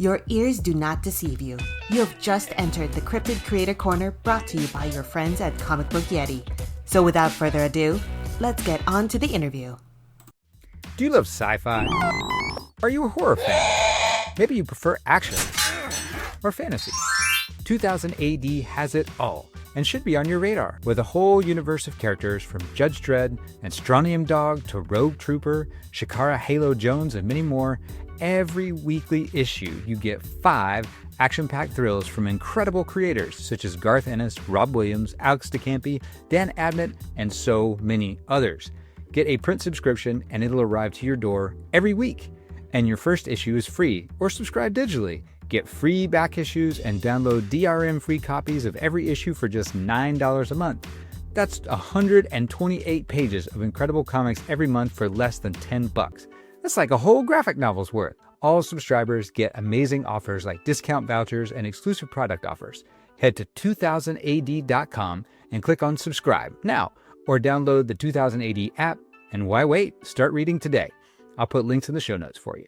Your ears do not deceive you. You have just entered the Cryptid Creator Corner, brought to you by your friends at Comic Book Yeti. So without further ado, let's get on to the interview. Do you love sci-fi? Are you a horror fan? Maybe you prefer action or fantasy. 2000 AD has it all and should be on your radar, with a whole universe of characters from Judge Dredd and Strontium Dog to Rogue Trooper, Shakara Halo Jones, and many more. Every weekly issue, you get 5 action-packed thrills from incredible creators such as Garth Ennis, Rob Williams, Alex DeCampi, Dan Abnett, and so many others. Get a print subscription and it'll arrive to your door every week. And your first issue is free, or subscribe digitally. Get free back issues and download DRM-free copies of every issue for just $9 a month. That's 128 pages of incredible comics every month for less than $10. That's like a whole graphic novel's worth. All subscribers get amazing offers like discount vouchers and exclusive product offers. Head to 2000ad.com and click on subscribe now, or download the 2000AD app. And why wait? Start reading today. I'll put links in the show notes for you.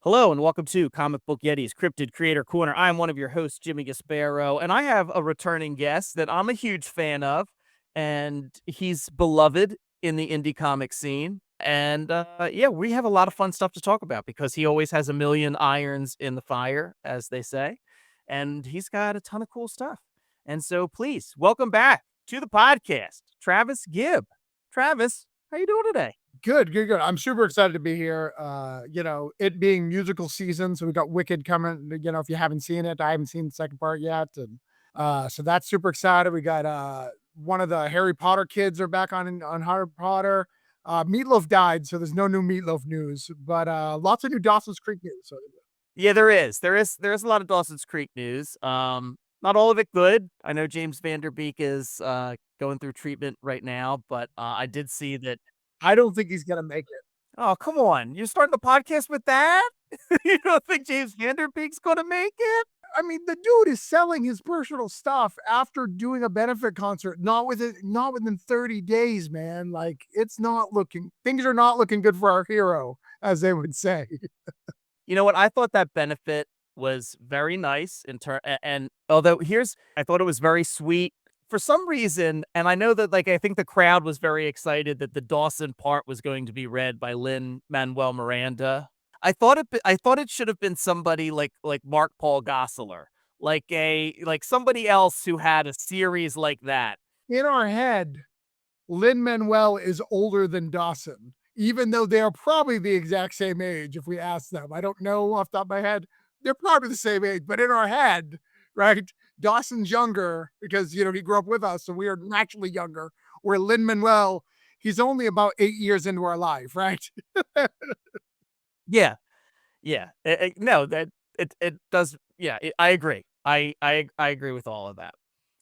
Hello and welcome to Comic Book Yeti's Cryptid Creator Corner. I'm one of your hosts, Jimmy Gasparo, and I have a returning guest that I'm a huge fan of, and he's beloved in the indie comic scene. And we have a lot of fun stuff to talk about because he always has a million irons in the fire, as they say, and he's got a ton of cool stuff. And so please welcome back to the podcast, Travis Gibb. Travis, how you doing today? Good. I'm super excited to be here. It being musical season, so we got Wicked coming. If you haven't seen it, I haven't seen the second part yet, and so that's super excited. We got one of the Harry Potter kids are back on Harry Potter. Meatloaf died, so there's no new Meatloaf news, but lots of new Dawson's Creek news. So. Yeah, there is a lot of Dawson's Creek news. Not all of it good. I know James Van Der Beek is going through treatment right now, but I did see that. I don't think he's gonna make it. Oh, come on. You're starting the podcast with that? You don't think James Van Der Beek's gonna make it? I mean, the dude is selling his personal stuff after doing a benefit concert, not within 30 days, man. Like, things are not looking good for our hero, as they would say. You know what? I thought that benefit was very nice and although I thought it was very sweet. For some reason, and I know that I think the crowd was very excited that the Dawson part was going to be read by Lin-Manuel Miranda. I thought it should have been somebody like Mark Paul Gosselaar, like somebody else who had a series like that. In our head, Lin-Manuel is older than Dawson, even though they are probably the exact same age if we ask them. I don't know off the top of my head. They're probably the same age, but in our head, right? Dawson's younger because, he grew up with us, so we are naturally younger. Where Lin-Manuel, he's only about 8 years into our life, right? Yeah. No, that it does. Yeah, I agree. I agree with all of that.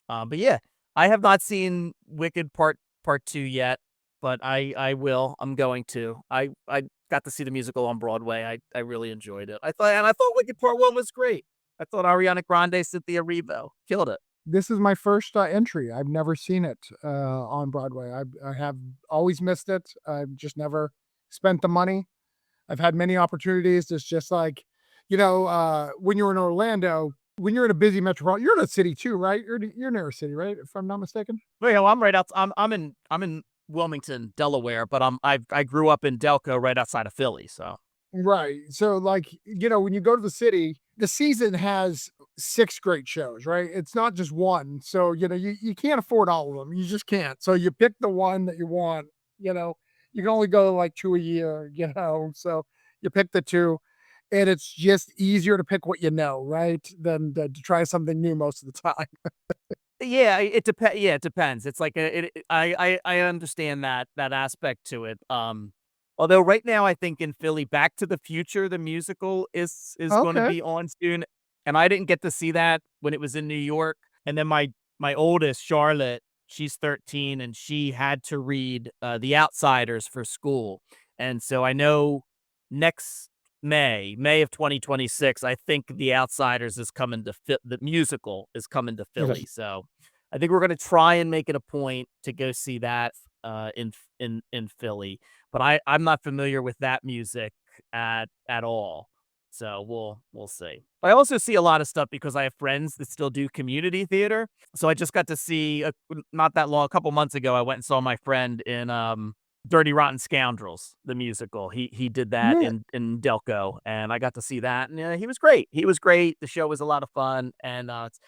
But yeah, I have not seen Wicked part 2 yet, but I will. I'm going to. I got to see the musical on Broadway. I really enjoyed it. I thought Wicked part 1 was great. I thought Ariana Grande, Cynthia Erivo killed it. This is my first entry. I've never seen it on Broadway. I have always missed it. I've just never spent the money. I've had many opportunities. It's just when you're in Orlando, when you're in a busy metropolitan, you're in a city too, right? You're near a city, right? If I'm not mistaken. Well, I'm right out. I'm in Wilmington, Delaware, but I grew up in Delco, right outside of Philly. So right. So when you go to the city, the season has 6 great shows, right? It's not just one. So, you can't afford all of them. You just can't. So you pick the one that you want, you can only go 2 a year, so you pick the 2, and it's just easier to pick what right? Than to try something new most of the time. Yeah, it depends. Yeah, it depends. It's I understand that aspect to it. Although right now I think in Philly, Back to the Future, the musical is going to be on soon, and I didn't get to see that when it was in New York. And then my oldest, Charlotte, she's 13, and she had to read The Outsiders for school. And so I know next May of 2026, I think The Outsiders is coming to the musical is coming to Philly. So I think we're going to try and make it a point to go see that in Philly. But I'm not familiar with that music at all. So we'll see. I also see a lot of stuff because I have friends that still do community theater. So I just got to see not that long, a couple months ago. I went and saw my friend in Dirty Rotten Scoundrels, the musical. He did that Yeah. in Delco, and I got to see that, and he was great. He was great. The show was a lot of fun, and it's,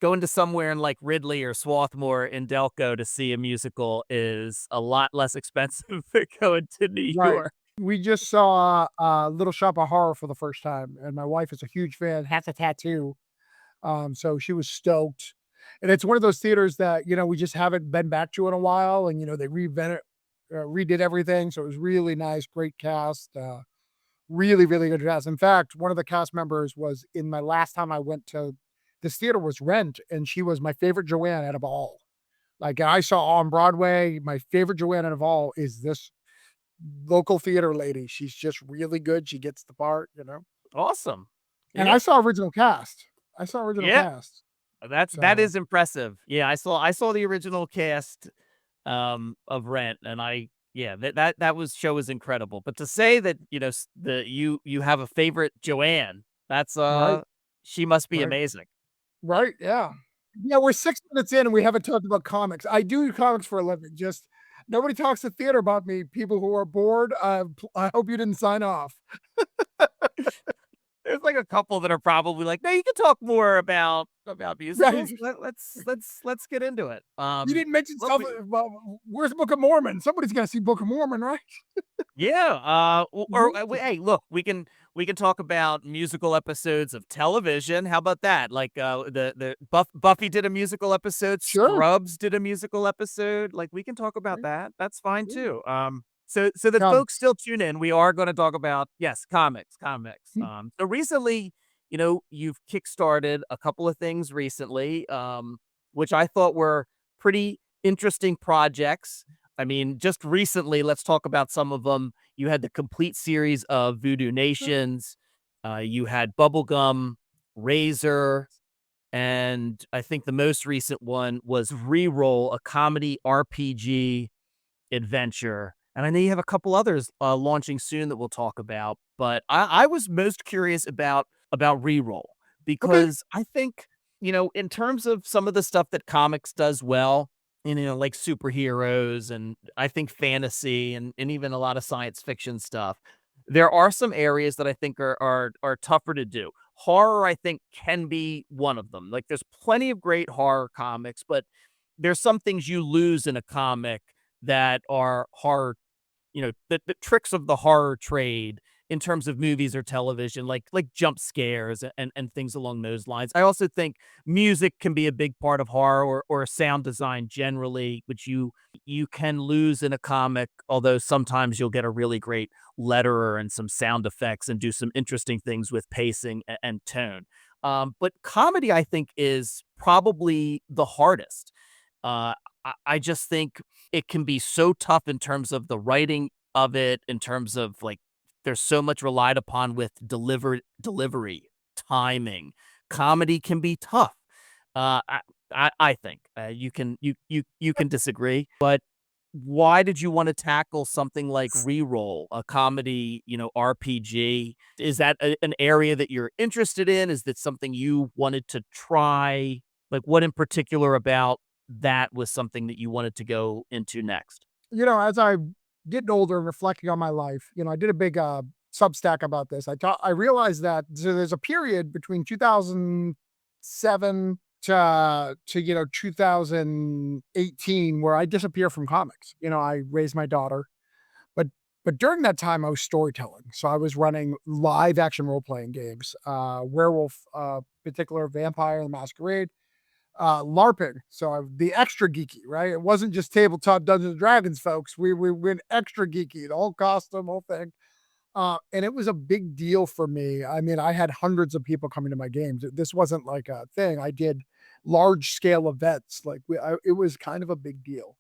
going to somewhere in like Ridley or Swarthmore in Delco to see a musical is a lot less expensive than going to New Right. York. We just saw Little Shop of Horror for the first time, and my wife is a huge fan, has a tattoo. So she was stoked. And it's one of those theaters that, we just haven't been back to in a while. And, they redid everything. So it was really nice, great cast, really, really good cast. In fact, one of the cast members was in my last time I went to this theater was Rent, and she was my favorite Joanne out of all. Like I saw on Broadway, my favorite Joanne out of all is this local theater lady. She's just really good. She gets the part. Awesome. And Yeah. I saw original cast. Yeah. That So is impressive. Yeah, I saw the original cast of Rent, and that show was incredible. But to say that, you have a favorite Joanne, that's right, she must be right, amazing. right, yeah. Yeah, we're 6 minutes in and we haven't talked about comics. I do comics for a living, just nobody talks to theater about me. People who are bored, I hope you didn't sign off. There's like a couple that are probably like, no, you can talk more about Right. musicals. Let's get into it. You didn't mention Look, stuff about where's Book of Mormon? Somebody's gotta see Book of Mormon, right? yeah. Mhm. Hey, look, we can talk about musical episodes of television. How about that? Like the Buffy did a musical episode. Sure. Scrubs did a musical episode. Like we can talk about Right, that. That's fine yeah. too. So that folks Comics. still tune in, we are going to talk about, yes, comics. Mm, So recently, you've kickstarted a couple of things recently, which I thought were pretty interesting projects. I mean, just recently, let's talk about some of them. You had the complete series of Voodoo sure. Nations. You had Bubblegum, Razor, and I think the most recent one was Reroll, a comedy RPG adventure. And I know you have a couple others launching soon that we'll talk about. But I was most curious about Reroll Okay. because I think, in terms of some of the stuff that comics does well, like superheroes and I think fantasy and even a lot of science fiction stuff, there are some areas that I think are tougher to do. Horror, I think, can be one of them. Like there's plenty of great horror comics, but there's some things you lose in a comic that are horror, the tricks of the horror trade in terms of movies or television, like jump scares and things along those lines. I also think music can be a big part of horror or sound design generally, which you can lose in a comic, although sometimes you'll get a really great letterer and some sound effects and do some interesting things with pacing and tone. But comedy, I think, is probably the hardest. I just think it can be so tough in terms of the writing of it, in terms of like there's so much relied upon with delivery, timing. Comedy can be tough. I think you can disagree, but why did you want to tackle something like Reroll, a comedy, RPG? Is that an area that you're interested in? Is that something you wanted to try? Like, what in particular about that was something that you wanted to go into next? As I'm getting older and reflecting on my life, I did a big Substack about this. I realized that there's a period between 2007 to 2018 where I disappear from comics. I raised my daughter, but during that time I was storytelling. So I was running live action role playing games, Werewolf, particular Vampire the Masquerade, LARPing. So the extra geeky, right? It wasn't just tabletop Dungeons and Dragons, folks. We went extra geeky, the whole costume, whole thing. And it was a big deal for me. I mean, I had hundreds of people coming to my games. This wasn't like a thing. I did large scale events. Like it was kind of a big deal.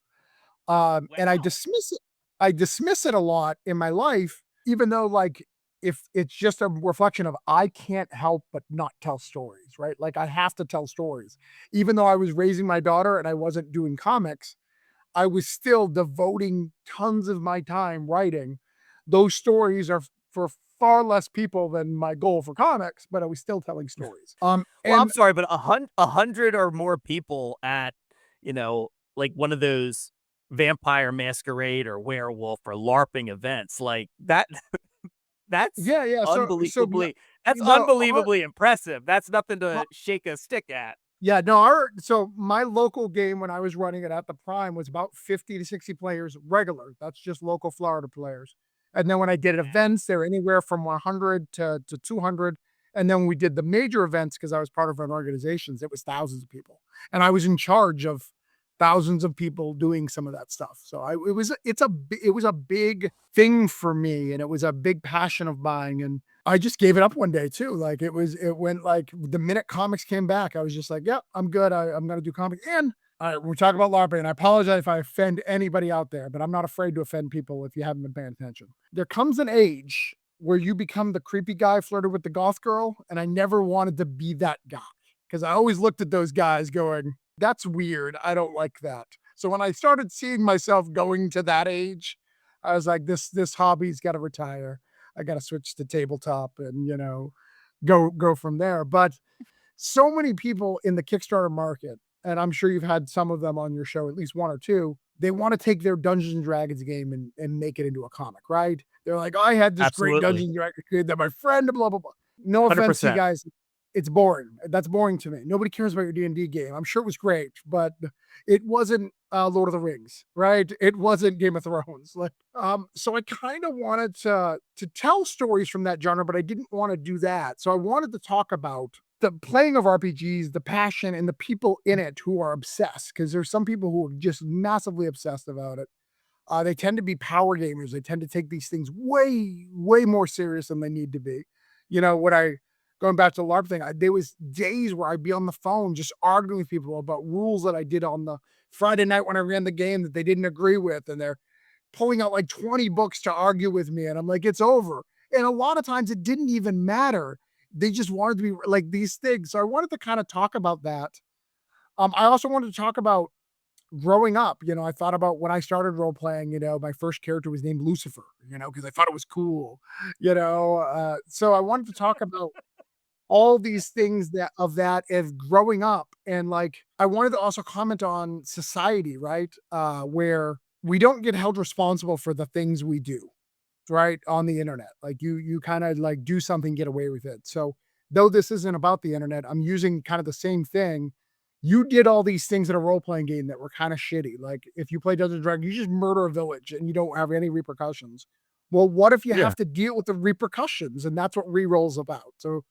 And I Wow. dismiss it. I dismiss it a lot in my life, even though like if it's just a reflection of I can't help but not tell stories, right? Like I have to tell stories. Even though I was raising my daughter and I wasn't doing comics, I was still devoting tons of my time writing. Those stories are for far less people than my goal for comics, but I was still telling stories. Well, And I'm sorry, but 100 or more people at, like one of those Vampire Masquerade or Werewolf or LARPing events, like that, that's yeah. unbelievably, that's No, unbelievably impressive. That's nothing to shake a stick at. yeah, no, so my local game when I was running it at the Prime was about 50 to 60 players regular. That's just local Florida players. And then when I did events, they're anywhere from 100 to 200. And then when we did the major events, because I was part of an organization, it was thousands of people. And I was in charge of thousands of people doing some of that stuff. So it was a big thing for me, and it was a big passion of mine. And I just gave it up one day too. Like it went like the minute comics came back, I was just like, yeah, I'm good. I'm going to do comics. And we're talking about LARPing, and I apologize if I offend anybody out there, but I'm not afraid to offend people if you haven't been paying attention. There comes an age where you become the creepy guy flirted with the goth girl. And I never wanted to be that guy because I always looked at those guys going, that's weird. I don't like that. So when I started seeing myself going to that age, I was like, this hobby's got to retire. I got to switch to tabletop and, go from there. But so many people in the Kickstarter market, and I'm sure you've had some of them on your show, at least one or two, they want to take their Dungeons and Dragons game and make it into a comic, right? They're like, I had this great Dungeons and Dragons game that my friend, blah, blah, blah. No offense to you guys. It's boring. That's boring to me. Nobody cares about your D&D game. I'm sure it was great, but it wasn't Lord of the Rings, right? It wasn't Game of Thrones. So I kind of wanted to tell stories from that genre, but I didn't want to do that. So I wanted to talk about the playing of RPGs, the passion, and the people in it who are obsessed, because there's some people who are just massively obsessed about it. They tend to be power gamers. They tend to take these things way, way more serious than they need to be. Going back to the LARP thing, there was days where I'd be on the phone just arguing with people about rules that I did on the Friday night when I ran the game that they didn't agree with. And they're pulling out like 20 books to argue with me. And I'm like, it's over. And a lot of times it didn't even matter. They just wanted to be like these things. So I wanted to kind of talk about that. I also wanted to talk about growing up. I thought about when I started role playing, my first character was named Lucifer, because I thought it was cool, so I wanted to talk about all these things of growing up. And like, I wanted to also comment on society, right? Where we don't get held responsible for the things we do, right? On the internet. Like you kind of like do something, get away with it. So though this isn't about the internet, I'm using kind of the same thing. You did all these things in a role-playing game that were kind of shitty. Like if you play Dungeons & Dragons, you just murder a village and you don't have any repercussions. Well, what if you have to deal with the repercussions? And that's what Reroll's about. So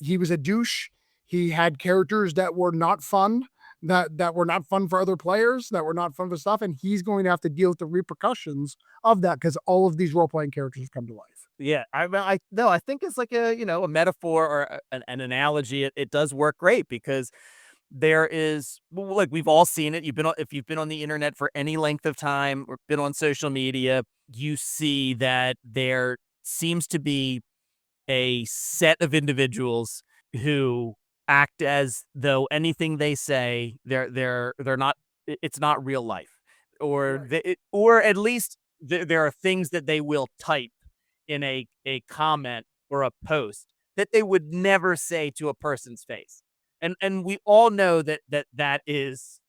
he was a douche. He had characters that were not fun, that were not fun for other players, that were not fun for stuff. And he's going to have to deal with the repercussions of that because all of these role-playing characters have come to life. Yeah, I think it's like a metaphor or an analogy. It does work great because there is, like we've all seen it. If you've been on the internet for any length of time or been on social media, you see that there seems to be a set of individuals who act as though anything they say they're not, it's not real life, or or at least there are things that they will type in a comment or a post that they would never say to a person's face. And we all know that is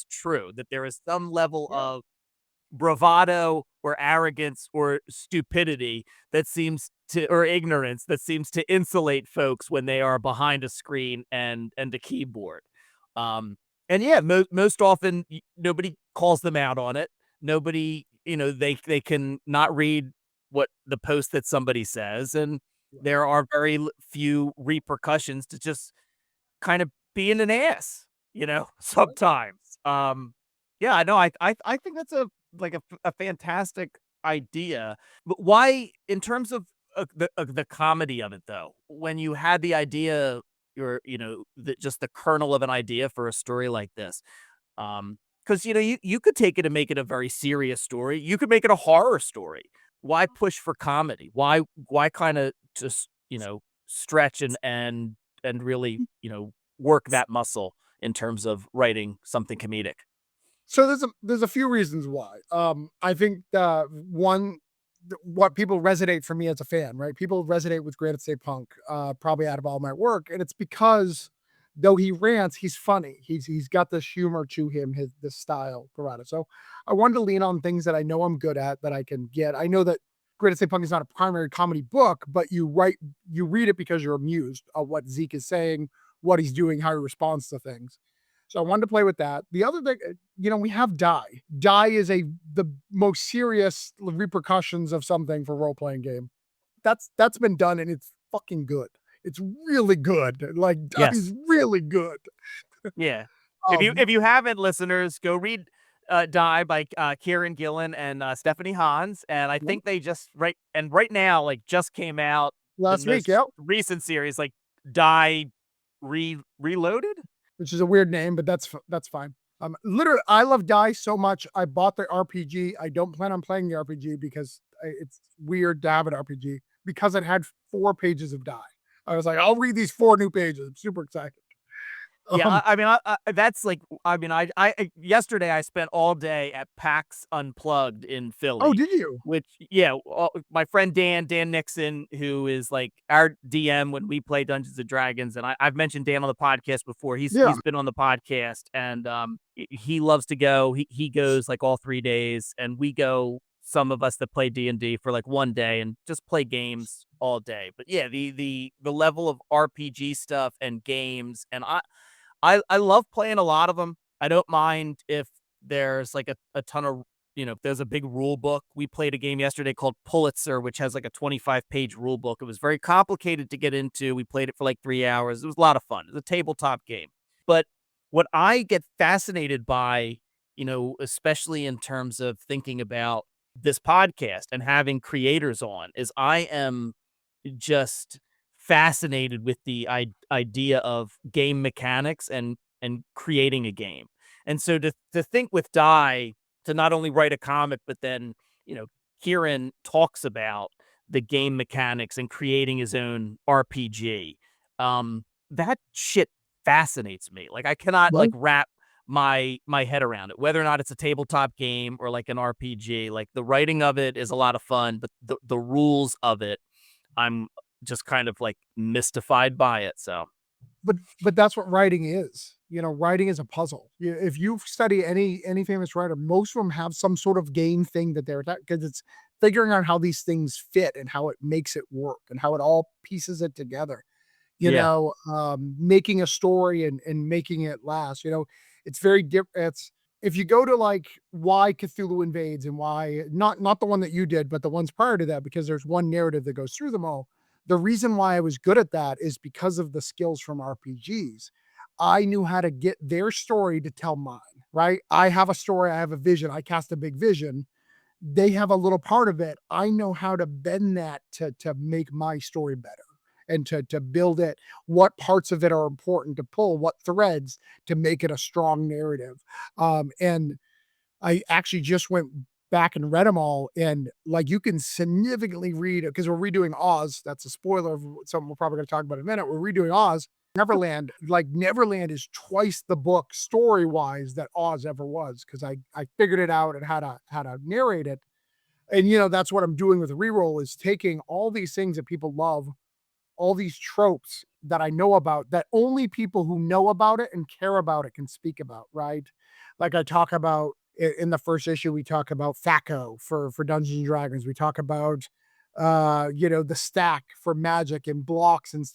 true, that there is some level of bravado or arrogance or stupidity that seems to, or ignorance that seems to insulate folks when they are behind a screen and a keyboard. And yeah, most often nobody calls them out on it. Nobody, they can not read what the post that somebody says, and there are very few repercussions to just kind of being an ass, sometimes. Yeah, I know. I think that's a fantastic idea. But why, in terms of the comedy of it, though, when you had the idea, or just the kernel of an idea for a story like this, because you could take it and make it a very serious story. You could make it a horror story. Why push for comedy? Why kind of just stretch and really work that muscle in terms of writing something comedic? So there's a few reasons why. I think one, what people resonate for me as a fan, right? People resonate with Granite State Punk, probably out of all my work. And it's because though he rants, he's funny. He's got this humor to him, this style provided. So I wanted to lean on things that I know I'm good at, that I can get. I know that Granite State Punk is not a primary comedy book, but you read it because you're amused at what Zeke is saying, what he's doing, how he responds to things. So I wanted to play with that. The other thing, we have Die. Die is the most serious repercussions of something for role-playing game. That's been done, and it's fucking good. It's really good. Like, Die Yes. is really good. Yeah. If you haven't, listeners, go read Die by Kieran Gillen and Stephanie Hans. And I think they just right now, like, just came out Last the week, most recent series, like Die Reloaded. Which is a weird name, but that's fine. Literally, I love Die so much. I bought the RPG. I don't plan on playing the RPG because it's weird to have an RPG, because it had 4 pages of Die. I was like, I'll read these 4 new pages. I'm super excited. Yeah, that's like, yesterday I spent all day at PAX Unplugged in Philly. Oh, did you? Which, yeah, my friend Dan Nixon, who is like our DM when we play Dungeons and Dragons, and I've mentioned Dan on the podcast before. He's been on the podcast, and he loves to go. He goes like all 3 days, and we go, some of us that play D&D, for like 1 day and just play games all day. But yeah, the level of RPG stuff and games, and I love playing a lot of them. I don't mind if there's like a ton of, if there's a big rule book. We played a game yesterday called Pulitzer, which has like a 25-page rule book. It was very complicated to get into. We played it for like 3 hours. It was a lot of fun. It was a tabletop game. But what I get fascinated by, especially in terms of thinking about this podcast and having creators on, is I am just fascinated with the idea of game mechanics and creating a game. And so to think with Die, to not only write a comic, but then, Kieran talks about the game mechanics and creating his own RPG. That shit fascinates me. Like, I cannot like wrap my head around it, whether or not it's a tabletop game or like an RPG. Like, the writing of it is a lot of fun, but the rules of it, I'm just kind of like mystified by it. So, but that's what writing is. Writing is a puzzle. If you study any famous writer, most of them have some sort of game thing that they're, because it's figuring out how these things fit and how it makes it work and how it all pieces it together. Making a story and making it last. It's very different. If you go to like why Cthulhu Invades, and why not the one that you did, but the ones prior to that, because there's one narrative that goes through them all. The reason why I was good at that is because of the skills from RPGs. I knew how to get their story to tell mine, right? I have a story, I have a vision, I cast a big vision. They have a little part of it. I know how to bend that to make my story better and to build it. What parts of it are important to pull, what threads to make it a strong narrative. And I actually just went back and read them all, and like, you can significantly read it, because we're redoing Oz. That's a spoiler of something we're probably going to talk about in a minute. We're redoing Oz. Neverland is twice the book story wise that Oz ever was, because I figured it out and how to narrate it. And that's what I'm doing with Reroll, is taking all these things that people love, all these tropes that I know about, that only people who know about it and care about it can speak about, right? Like, I talk about in the first issue, we talk about THACO for Dungeons and Dragons. We talk about, the stack for magic and blocks and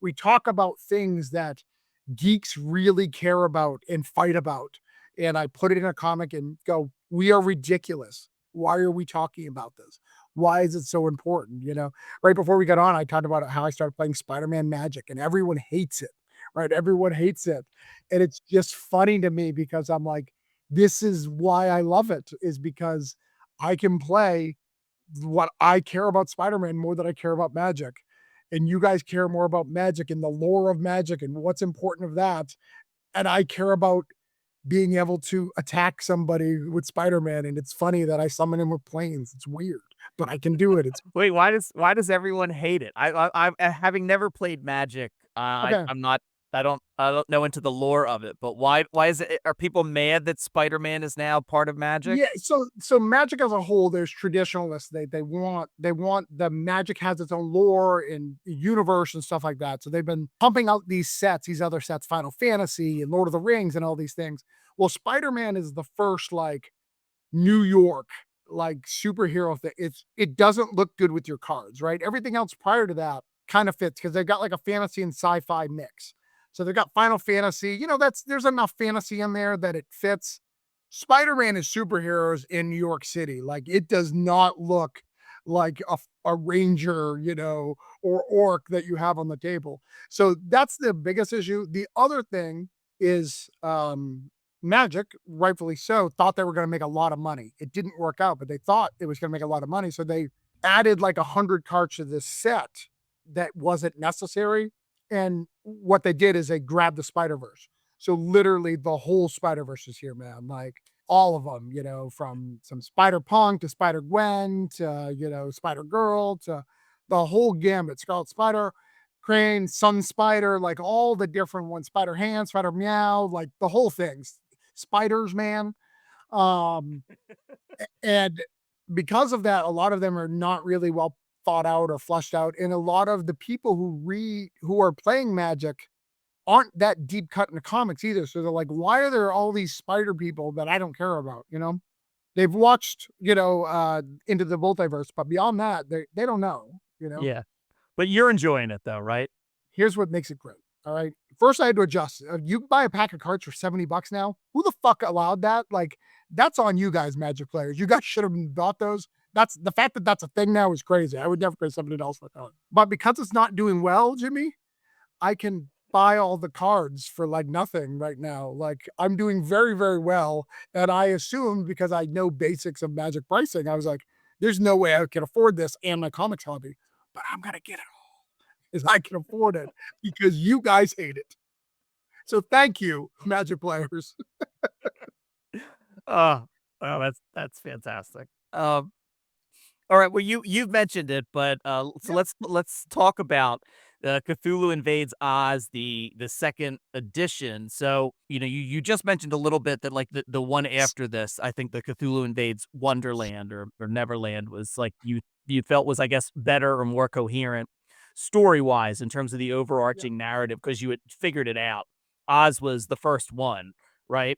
we talk about things that geeks really care about and fight about. And I put it in a comic and go, we are ridiculous. Why are we talking about this? Why is it so important? Right before we got on, I talked about how I started playing Spider-Man Magic, and everyone hates it, right? Everyone hates it. And it's just funny to me, because I'm like, this is why I love it, is because I can play what I care about Spider-Man more than I care about magic. And you guys care more about magic and the lore of magic and what's important of that. And I care about being able to attack somebody with Spider-Man. And it's funny that I summon him with planes. It's weird, but I can do it. Wait, why does everyone hate it? I having never played Magic, Okay. I'm not I don't know into the lore of it, but why is it? Are people mad that Spider-Man is now part of magic? Yeah, so magic as a whole, there's traditionalists. They want the magic has its own lore and universe and stuff like that. So they've been pumping out these other sets, Final Fantasy and Lord of the Rings and all these things. Well, Spider-Man is the first like New York like superhero thing. It doesn't look good with your cards, right? Everything else prior to that kind of fits because they've got like a fantasy and sci-fi mix. So they've got Final Fantasy, there's enough fantasy in there that it fits. Spider-Man is superheroes in New York City. Like it does not look like a ranger, or orc that you have on the table. So that's the biggest issue. The other thing is Magic, rightfully so, thought they were going to make a lot of money. It didn't work out, but they thought it was going to make a lot of money. So they added like 100 cards to this set that wasn't necessary. And what they did is they grabbed the Spider-Verse. So literally the whole Spider-Verse is here, man. Like all of them, from some Spider-Punk to Spider-Gwen to, Spider-Girl to the whole gambit. Scarlet Spider, Crane, Sun Spider, like all the different ones, Spider-Hand, Spider-Meow, like the whole thing. Spiders, man. And because of that, a lot of them are not really well thought out or fleshed out. And a lot of the people who are playing Magic aren't that deep cut in the comics either. So they're like, why are there all these spider people that I don't care about? They've watched, Into the Multiverse, but beyond that, they don't know, Yeah. But you're enjoying it though, right? Here's what makes it great. All right. First, I had to adjust. You can buy a pack of cards for $70 now. Who the fuck allowed that? Like, that's on you guys, Magic players. You guys should have bought those. That's the fact that that's a thing now is crazy. I would never pay somebody else for that. But because it's not doing well, Jimmy, I can buy all the cards for like nothing right now. Like I'm doing very, very well. And I assumed because I know basics of Magic pricing, I was like, there's no way I can afford this and my comics hobby, but I'm going to get it all as I can afford it because you guys hate it. So thank you, Magic players. Oh, that's fantastic. All right, well you've mentioned it, but so let's talk about Cthulhu Invades Oz, the second edition. So you just mentioned a little bit that like the one after this, I think the Cthulhu Invades Wonderland or Neverland was like you felt was I guess better or more coherent story wise in terms of the overarching narrative because you had figured it out. Oz was the first one, right?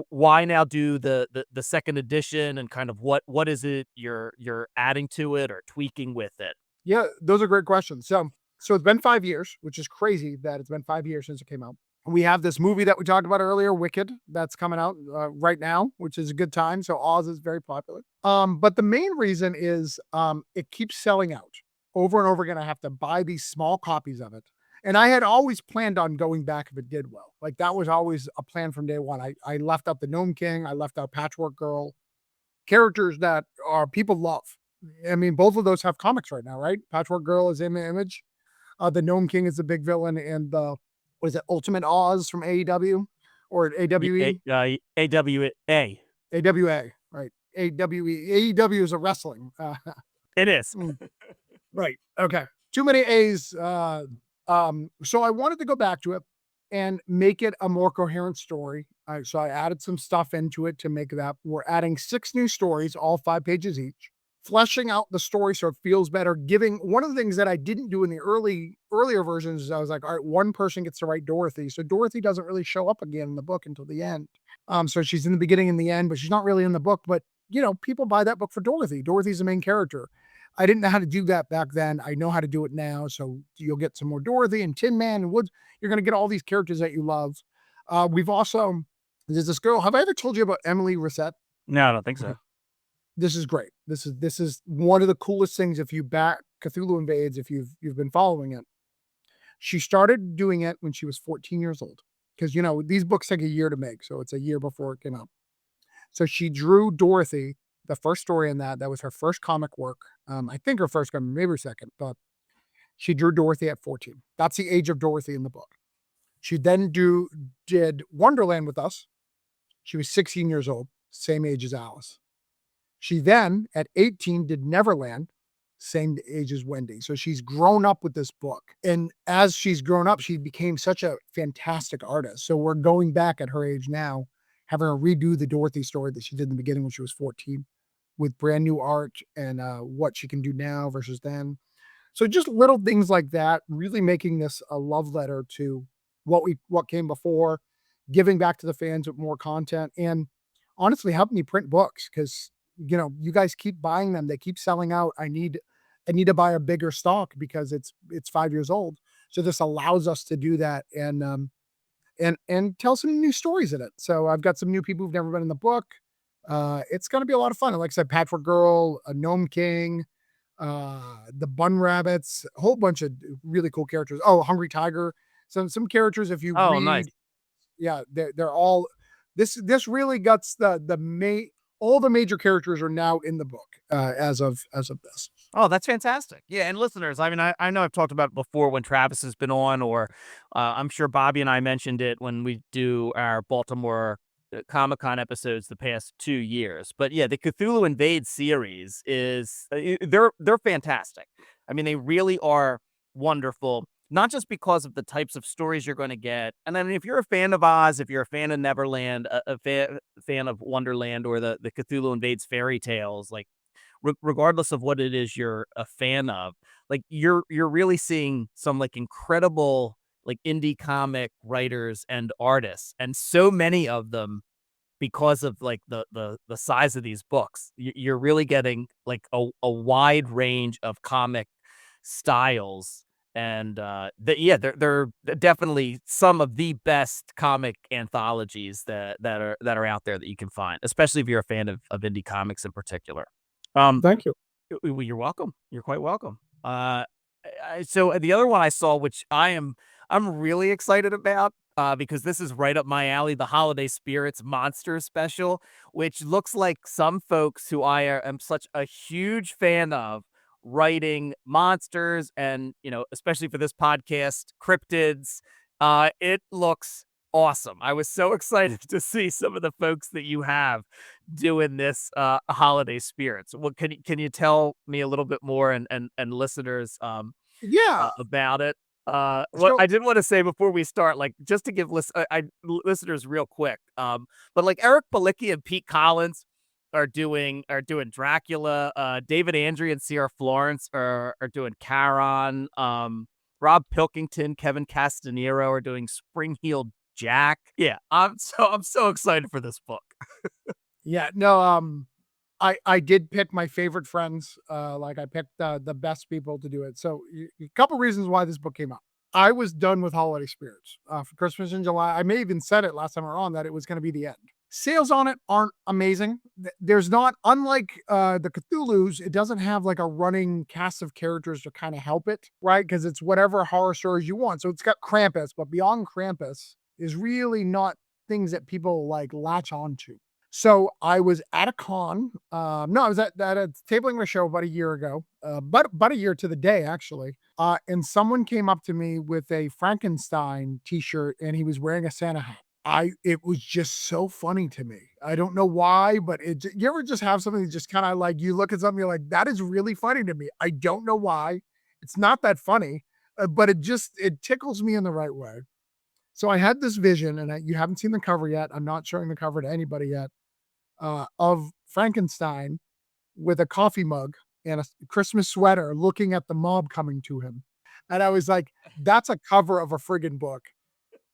Why now do the second edition and kind of what is it you're adding to it or tweaking with it? Yeah, those are great questions. So it's been 5 years, which is crazy that it's been 5 years since it came out. We have this movie that we talked about earlier, Wicked, that's coming out right now, which is a good time. So Oz is very popular. But the main reason is it keeps selling out over and over again. I have to buy these small copies of it. And I had always planned on going back if it did well. Like that was always a plan from day one. I left out the Gnome King. I left out Patchwork Girl. Characters that people love. I mean, both of those have comics right now, right? Patchwork Girl is in the Image. The Gnome King is the big villain in the, what is it, Ultimate Oz from AEW or AWE? AWA. AWA, right. AWE. AEW is a wrestling. It is. Right. Okay. Too many A's. So I wanted to go back to it and make it a more coherent story. So I added some stuff into it to make that. We're adding 6 new stories, all 5 pages each, fleshing out the story so it feels better. Giving one of the things that I didn't do in the earlier versions is I was like, all right, one person gets to write Dorothy. So Dorothy doesn't really show up again in the book until the end. So she's in the beginning and the end, but she's not really in the book. But people buy that book for Dorothy. Dorothy's the main character. I didn't know how to do that back then. I know how to do it now. So you'll get some more Dorothy and Tin Man and Woods. You're going to get all these characters that you love. We've also, there's this girl. Have I ever told you about Emily Reset? No, I don't think so. This is great. This is one of the coolest things. If you back Cthulhu Invades, if you've been following it, she started doing it when she was 14 years old. Because, these books take a year to make. So it's a year before it came out. So she drew Dorothy, the first story in that was her first comic work. I think her first comic, maybe her second, but she drew Dorothy at 14. That's the age of Dorothy in the book. She then did Wonderland with us. She was 16 years old, same age as Alice. She then, at 18, did Neverland, same age as Wendy. So she's grown up with this book. And as she's grown up, she became such a fantastic artist. So we're going back at her age now, having her redo the Dorothy story that she did in the beginning when she was 14 with brand new art and what she can do now versus then. So just little things like that, really making this a love letter to what came before, giving back to the fans with more content, and honestly helping me print books because you guys keep buying them. They keep selling out. I need to buy a bigger stock because it's 5 years old. So this allows us to do that and tell some new stories in it. So I've got some new people who've never been in the book. It's going to be a lot of fun. And like I said, Patchwork Girl, a Gnome King, the Bun Rabbits, a whole bunch of really cool characters. Oh, Hungry Tiger. Some characters, if you Oh, read, nice. yeah, they're all this really guts all the major characters are now in the book as of this. Oh, that's fantastic. Yeah, and listeners, I mean, I know I've talked about it before when Travis has been on, or I'm sure Bobby and I mentioned it when we do our Baltimore Comic-Con episodes the past 2 years. But yeah, the Cthulhu Invades series is they're fantastic. I mean, they really are wonderful. Not just because of the types of stories you're going to get. And then if you're a fan of Oz, if you're a fan of Neverland, fan of Wonderland, or the Cthulhu Invades fairy tales, like regardless of what it is you're a fan of, like you're really seeing some like incredible like indie comic writers and artists, and so many of them because of like the size of these books. You're really getting like a wide range of comic styles. And they're definitely some of the best comic anthologies that are out there that you can find, especially if you're a fan of indie comics in particular. Thank you. You're welcome. You're quite welcome. So the other one I saw, which I'm really excited about, because this is right up my alley, the Holiday Spirits Monster Special, which looks like some folks who I am such a huge fan of writing monsters and, especially for this podcast, cryptids. It looks awesome. I was so excited to see some of the folks that you have doing this Holiday Spirits. What can you tell me a little bit more and listeners Yeah. about it? What So I did want to say before we start, like just to give listeners real quick, but like Eric Balicki and Pete Collins are doing Dracula. David Andrew and Sierra Florence are doing Charon. Rob Pilkington, Kevin Castanero are doing Spring-Heeled Jack. Yeah, I'm so excited for this book. yeah, no, I did pick my favorite friends. Like I picked the best people to do it. So a couple reasons why this book came out. I was done with Holiday Spirits for Christmas in July. I may even said it last time we were on that it was going to be the end. Sales on it aren't amazing. There's not, unlike the Cthulhu's, it doesn't have like a running cast of characters to kind of help it, right? Because it's whatever horror stories you want. So it's got Krampus, but beyond Krampus is really not things that people like latch on to. So I was at a con. I was at a tabling show about a year ago, but about a year to the day, actually. And someone came up to me with a Frankenstein t-shirt and he was wearing a Santa hat. It was just so funny to me. I don't know why, but you ever just have something that just kind of like, you look at something, you're like, that is really funny to me. I don't know why. It's not that funny, but it tickles me in the right way. So I had this vision, and you haven't seen the cover yet. I'm not showing the cover to anybody yet, of Frankenstein with a coffee mug and a Christmas sweater looking at the mob coming to him. And I was like, that's a cover of a friggin' book.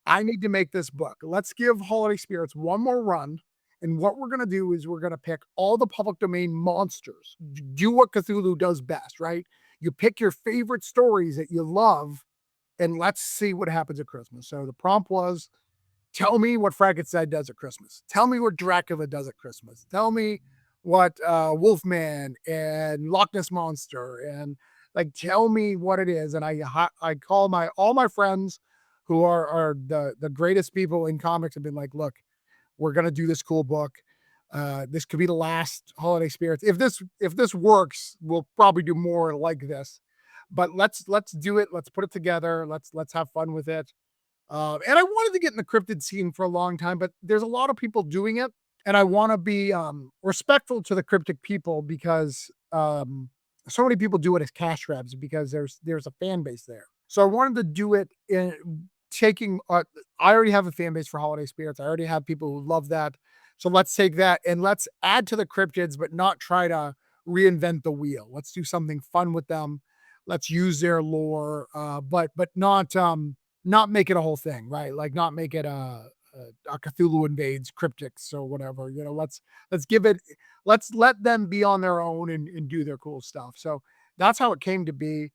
I need to make this book. Let's give Holiday Spirits one more run. And what we're going to do is we're going to pick all the public domain monsters. Do what Cthulhu does best, right? You pick your favorite stories that you love, and let's see what happens at Christmas. So the prompt was, tell me what Frankenstein does at Christmas. Tell me what Dracula does at Christmas. Tell me what Wolfman and Loch Ness Monster, and like, tell me what it is. And I call all my friends who are the greatest people in comics and been like, look, we're going to do this cool book. This could be the last Holiday Spirits. If this works, we'll probably do more like this, but let's do it. Let's put it together. Let's have fun with it. And I wanted to get in the cryptid scene for a long time, but there's a lot of people doing it. And I want to be respectful to the cryptic people because so many people do it as cash grabs because there's a fan base there. So I wanted to do it in taking. I already have a fan base for Holiday Spirits. I already have people who love that. So let's take that and let's add to the cryptids, but not try to reinvent the wheel. Let's do something fun with them. Let's use their lore, but not make it a whole thing, right? Like not make it a Cthulhu Invades Cryptics or whatever. Let's give it. Let's let them be on their own and do their cool stuff. So that's how it came to be.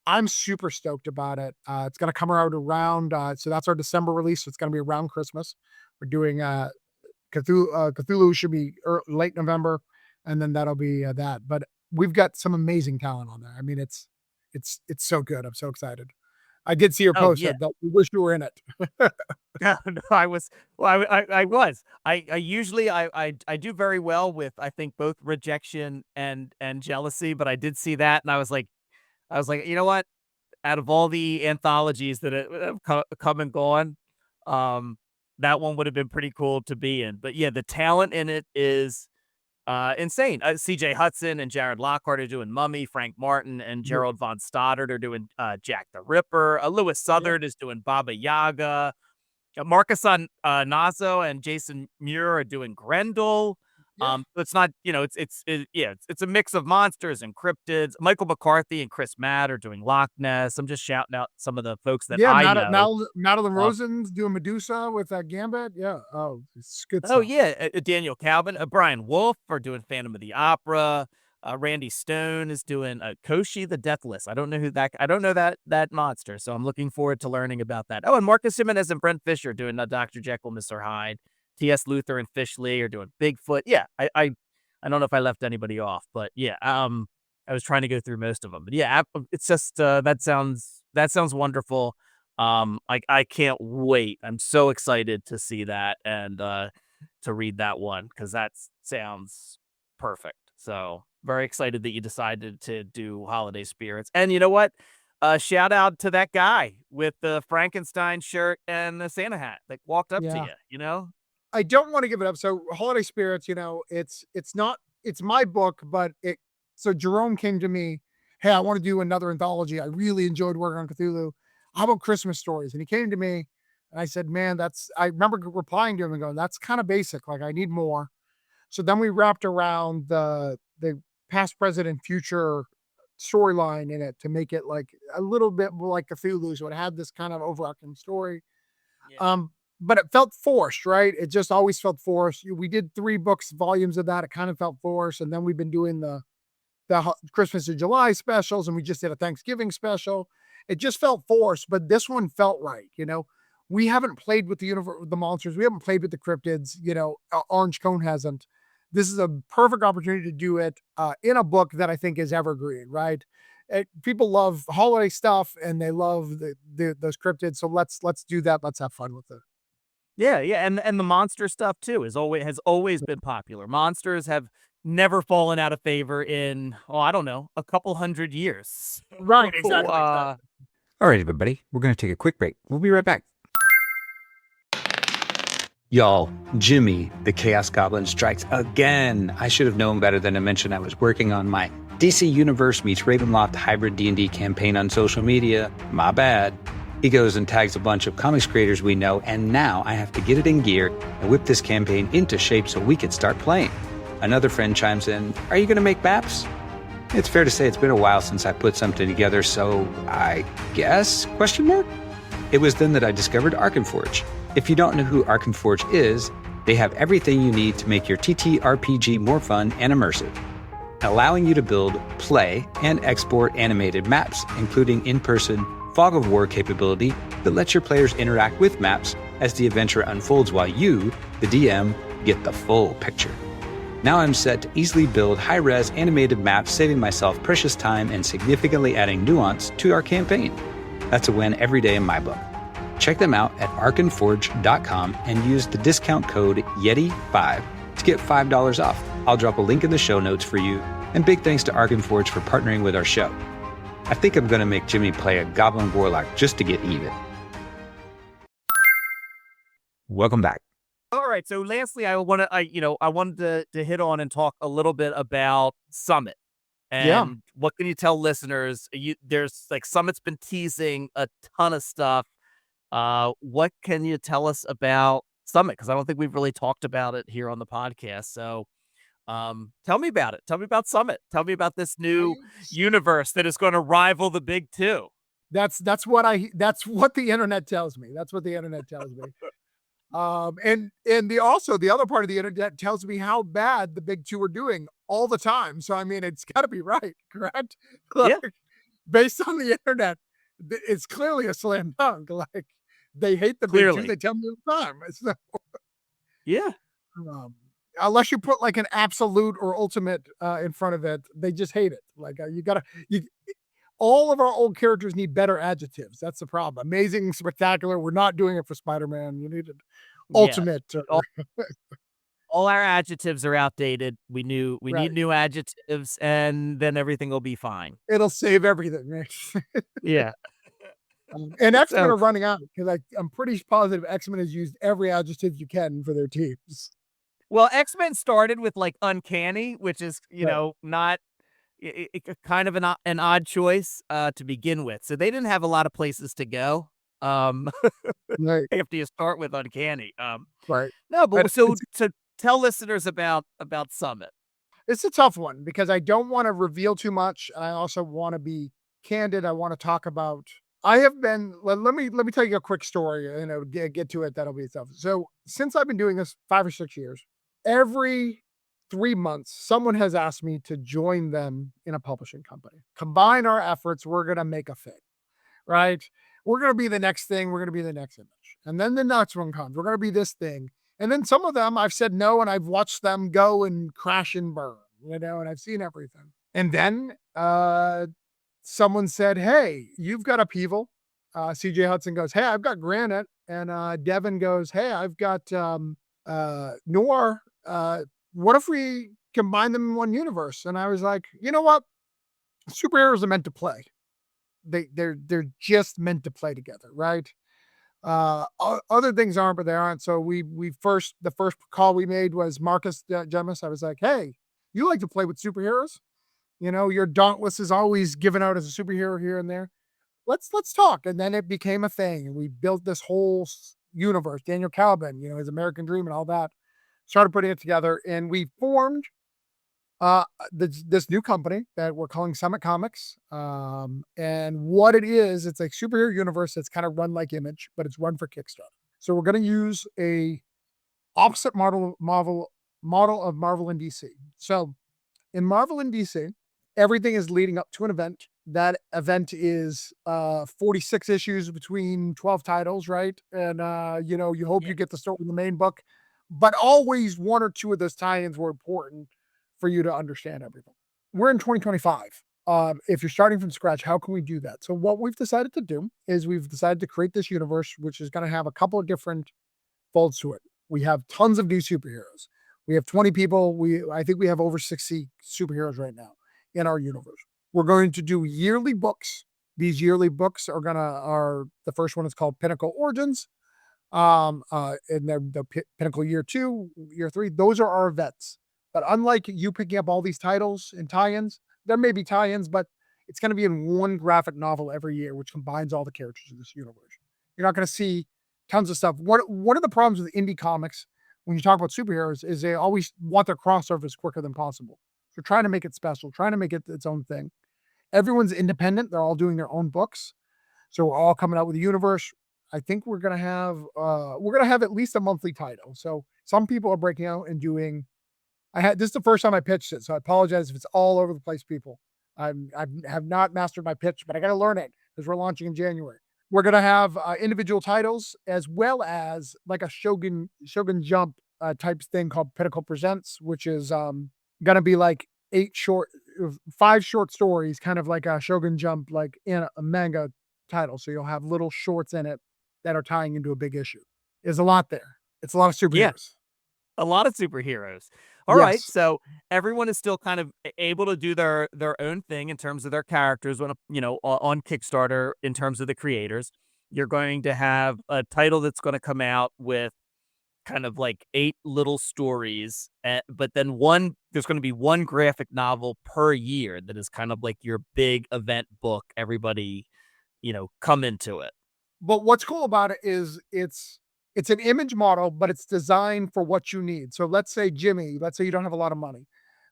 I'm super stoked about it. It's going to come out around. So that's our December release. So it's going to be around Christmas. We're doing Cthulhu. Cthulhu should be late November, and then that'll be that. But we've got some amazing talent on there. I mean, it's so good. I'm so excited. I did see your post. Yeah. We wish you were in it. No, I was. Well, I was. I usually I do very well with, I think, both rejection and jealousy. But I did see that, and I was like, you know what? Out of all the anthologies that have come and gone, that one would have been pretty cool to be in. But yeah, the talent in it is insane. C.J. Hudson and Jared Lockhart are doing Mummy. Frank Martin and Gerald Von Stoddard are doing Jack the Ripper. Lewis Southard is doing Baba Yaga. Marcus Nazo and Jason Muir are doing Grendel. So it's not, it's a mix of monsters and cryptids. Michael McCarthy and Chris Matt are doing Loch Ness. I'm just shouting out some of the folks that I know. Madeline Rosen's doing Medusa with Gambit. Yeah. Oh, it's good stuff. Oh yeah, Daniel Calvin, Brian Wolf are doing Phantom of the Opera. Randy Stone is doing Koshi the Deathless. I don't know that monster, so I'm looking forward to learning about that. Oh, and Marcus Jimenez and Brent Fisher doing Dr. Jekyll, Mr. Hyde. T.S. Luther and Fish Lee are doing Bigfoot. Yeah, I don't know if I left anybody off, but yeah, I was trying to go through most of them. But yeah, it's just that sounds wonderful. I can't wait. I'm so excited to see that and to read that one because that sounds perfect. So very excited that you decided to do Holiday Spirits. And you know what? Shout out to that guy with the Frankenstein shirt and the Santa hat that walked up to you, I don't want to give it up. So Holiday Spirits, it's my book, but so Jerome came to me, hey, I want to do another anthology. I really enjoyed working on Cthulhu. How about Christmas stories? And he came to me and I said, man, I remember replying to him and going, that's kind of basic. Like I need more. So then we wrapped around the past, present, and future storyline in it to make it like a little bit more like Cthulhu. So it had this kind of overarching story. Yeah. But it felt forced, right? It just always felt forced. We did 3 volumes of that. It kind of felt forced. And then we've been doing the Christmas and July specials, and we just did a Thanksgiving special. It just felt forced, but this one felt right. We haven't played with the monsters. We haven't played with the cryptids. Orange Cone hasn't. This is a perfect opportunity to do it in a book that I think is evergreen, right? People love holiday stuff and they love those cryptids. So let's do that. Let's have fun with it. Yeah, and the monster stuff too has always been popular. Monsters have never fallen out of favor in I don't know, a couple hundred years. Right, exactly. All right, everybody, we're going to take a quick break. We'll be right back. Y'all, Jimmy, the Chaos Goblin, strikes again. I should have known better than to mention I was working on my DC Universe meets Ravenloft hybrid D&D campaign on social media. My bad. He goes and tags a bunch of comics creators we know, and now I have to get it in gear and whip this campaign into shape so we can start playing. Another friend chimes in, are you going to make maps? It's fair to say it's been a while since I put something together, so I guess? It was then that I discovered ARKENFORGE. If you don't know who ARKENFORGE is, they have everything you need to make your TTRPG more fun and immersive, allowing you to build, play, and export animated maps, including in-person Fog of War capability that lets your players interact with maps as the adventure unfolds while you, the DM, get the full picture. Now I'm set to easily build high-res animated maps, saving myself precious time and significantly adding nuance to our campaign. That's a win every day in my book. Check them out at ARKENFORGE.com and use the discount code YETI5 to get $5 off. I'll drop a link in the show notes for you, and big thanks to ARKENFORGE for partnering with our show. I think I'm going to make Jimmy play a Goblin Warlock just to get even. Welcome back. All right. So lastly, I wanted to hit on and talk a little bit about Summit. Yeah. And what can you tell listeners? There's like Summit's been teasing a ton of stuff. What can you tell us about Summit? Because I don't think we've really talked about it here on the podcast. So, tell me about it. Tell me about Summit. Tell me about this new universe that is going to rival the big two. That's what the internet tells me. That's what the internet tells me. And the other part of the internet tells me how bad the big two are doing all the time. So I mean, it's got to be right, correct? Yeah. Like, based on the internet, it's clearly a slam dunk. Like they hate the big Clearly. two. They tell me all the time. So, Yeah. unless you put like an absolute or ultimate in front of it, they just hate it. Like all of our old characters need better adjectives. That's the problem. Amazing, spectacular. We're not doing it for Spider-Man. You need an ultimate. All our adjectives are outdated. We need Right. new adjectives, and then everything will be fine. It'll save everything. Right? Yeah. And X-Men So- are running out because I'm pretty positive X-Men has used every adjective you can for their teams. Well, X-Men started with like uncanny, which is, Right. not kind of an odd choice to begin with. So they didn't have a lot of places to go. Right. After you start with uncanny. Right. No, But but so tell listeners about Summit. It's a tough one because I don't want to reveal too much. I also want to be candid. I want to talk about. I have been. Let me tell you a quick story. Get to it. That'll be tough. So since I've been doing this 5 or 6 years, every 3 months, someone has asked me to join them in a publishing company. Combine our efforts. We're gonna make a thing, right? We're gonna be the next thing. We're gonna be the next image, and then the next one comes. We're gonna be this thing. And then some of them I've said no, and I've watched them go and crash and burn, and I've seen everything. And then someone said, "Hey, you've got upheaval." CJ Hudson goes, "Hey, I've got Granite," and Devin goes, "Hey, I've got Noir. What if we combine them in one universe?" And I was like, you know what? Superheroes are meant to play. They're just meant to play together, right? Other things aren't, but they aren't. So the first call we made was Marcus Gemis. I was like, "Hey, you like to play with superheroes? Your Dauntless is always given out as a superhero here and there. Let's talk." And then it became a thing, and we built this whole universe. Daniel Calvin, his American Dream and all that. Started putting it together, and we formed this new company that we're calling Summit Comics. And what it is, it's a superhero universe that's kind of run like Image, but it's run for Kickstarter. So we're going to use a opposite model of Marvel and DC. So in Marvel and DC, everything is leading up to an event. That event is 46 issues between 12 titles, right? And you hope you get to start with the main book, but always one or two of those tie-ins were important for you to understand everything. We're in 2025. If you're starting from scratch, how can we do that? So what we've decided to do is we've decided to create this universe, which is going to have a couple of different folds to it. We have tons of new superheroes. We have 20 people. I think we have over 60 superheroes right now in our universe. We're going to do yearly books. These yearly books are the first one is called Pinnacle Origins. And then the Pinnacle Year 2, Year 3, those are our events. But unlike you picking up all these titles and tie-ins, there may be tie-ins, but it's going to be in one graphic novel every year, which combines all the characters in this universe. You're not going to see tons of stuff. One of the problems with indie comics, when you talk about superheroes, is they always want their crossovers quicker than possible. They're trying to make it special, trying to make it its own thing. Everyone's independent. They're all doing their own books. So we're all coming out with a universe. I think we're going to have at least a monthly title. So some people are breaking out and doing. This is the first time I pitched it, so I apologize if it's all over the place, people. I have not mastered my pitch, but I got to learn it because we're launching in January. We're going to have individual titles as well as like a Shogun Jump type thing called Pinnacle Presents, which is going to be like 5 short stories, kind of like a Shogun Jump, like in a manga title. So you'll have little shorts in it that are tying into a big issue. There's a lot there. It's a lot of superheroes. Yeah. A lot of superheroes. All right, Yes. so everyone is still kind of able to do their own thing in terms of their characters on Kickstarter in terms of the creators. You're going to have a title that's going to come out with kind of like 8 little stories, but then there's going to be one graphic novel per year that is kind of like your big event book. Everybody, come into it. But what's cool about it is it's an image model, but it's designed for what you need. So let's say Jimmy, let's say you don't have a lot of money,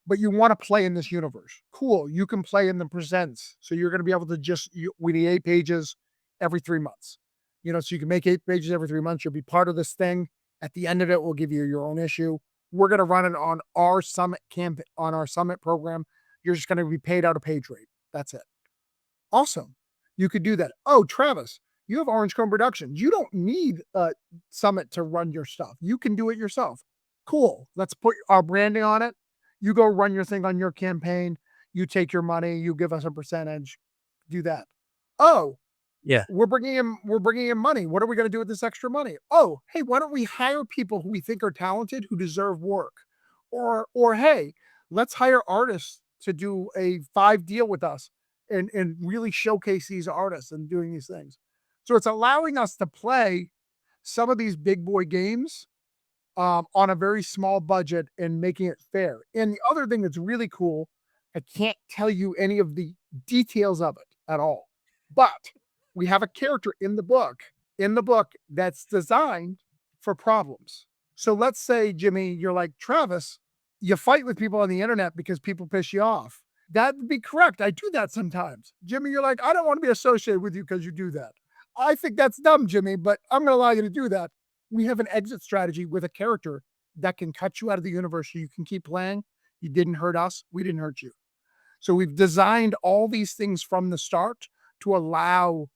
but you want to play in this universe. Cool. You can play in the presents. So you're going to be able to we need 8 pages every 3 months. So you can make 8 pages every 3 months. You'll be part of this thing. At the end of it, we'll give you your own issue. We're going to run it on our summit on our summit program. You're just going to be paid out a page rate. That's it. Awesome. You could do that. Oh, Travis, you have Orange Cone Productions. You don't need a summit to run your stuff. You can do it yourself. Cool. Let's put our branding on it. You go run your thing on your campaign. You take your money. You give us a percentage. Do that. Oh, yeah. We're bringing in money. What are we going to do with this extra money? Oh, hey, why don't we hire people who we think are talented, who deserve work? Or hey, let's hire artists to do a 5 deal with us and really showcase these artists and doing these things. So it's allowing us to play some of these big boy games on a very small budget and making it fair. And the other thing that's really cool, I can't tell you any of the details of it at all, but we have a character in the book that's designed for problems. So let's say, Jimmy, you're like, Travis, you fight with people on the internet because people piss you off. That would be correct. I do that sometimes. Jimmy, you're like, I don't want to be associated with you because you do that. I think that's dumb, Jimmy, but I'm going to allow you to do that. We have an exit strategy with a character that can cut you out of the universe so you can keep playing. You didn't hurt us. We didn't hurt you. So we've designed all these things from the start to allow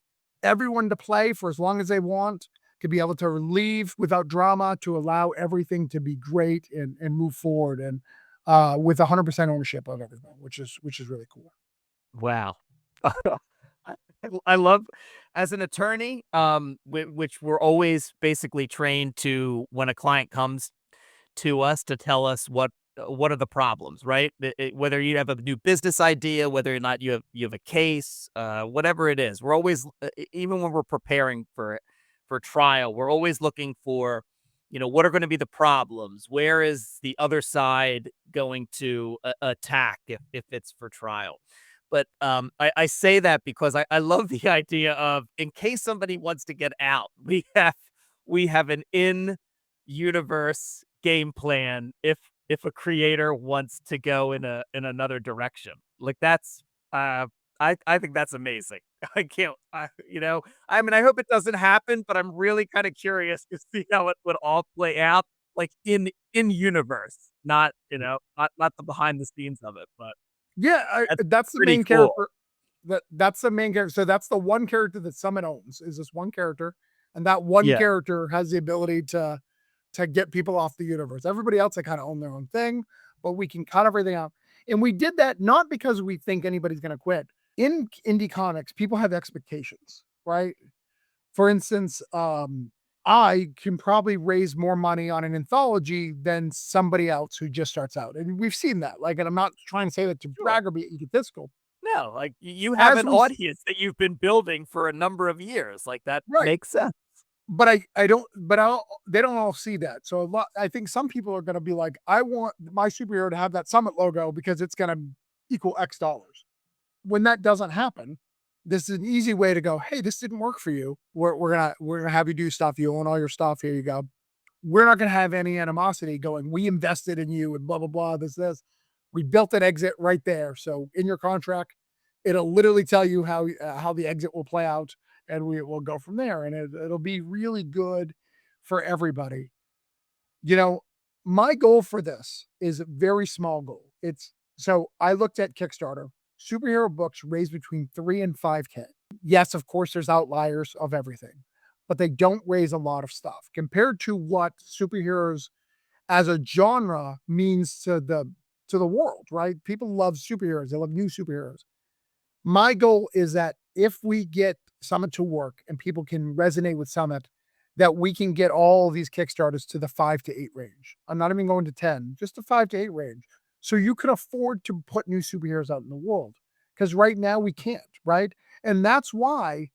everyone to play for as long as they want, to be able to leave without drama, to allow everything to be great and move forward, and with 100% ownership of everything, which is really cool. Wow. I love, as an attorney, which we're always basically trained to, when a client comes to us, to tell us what are the problems, right? Whether you have a new business idea, whether or not you have a case, whatever it is, we're always, even when we're preparing for trial, we're always looking for, what are going to be the problems? Where is the other side going to attack if it's for trial? But I say that because I love the idea of, in case somebody wants to get out, we have an in-universe game plan if a creator wants to go in another direction. Like, that's I think that's amazing. I hope it doesn't happen, but I'm really kind of curious to see how it would all play out, like in universe, not not the behind the scenes of it, but yeah, that's the main character. That's the main character. So that's the one character that Summit owns, is this one character, and that one character has the ability to get people off the universe. Everybody else, they kind of own their own thing, but we can cut everything out. And we did that not because we think anybody's going to quit. In indie comics, people have expectations, right? For instance, I can probably raise more money on an anthology than somebody else who just starts out. And we've seen that. Like, and I'm not trying to say that to brag or be egotistical. No, like, you have an audience that you've been building for a number of years. Like, that makes sense. But they don't all see that. So I think some people are going to be like, I want my superhero to have that Summit logo because it's going to equal X dollars. When that doesn't happen, this is an easy way to go, hey, this didn't work for you. We're gonna have you do stuff. You own all your stuff. Here you go. We're not gonna have any animosity going, we invested in you and blah, blah, blah, this. We built an exit right there. So in your contract, it'll literally tell you how the exit will play out, and we will go from there. And it'll be really good for everybody. My goal for this is a very small goal. So I looked at Kickstarter. Superhero books raise between 3 and 5K. Yes, of course, there's outliers of everything, but they don't raise a lot of stuff compared to what superheroes as a genre means to the world, right? People love superheroes. They love new superheroes. My goal is that if we get Summit to work and people can resonate with Summit, that we can get all of these Kickstarters to the 5 to 8 range. I'm not even going to 10, just the 5 to 8 range. So you can afford to put new superheroes out in the world, because right now we can't, right? And that's why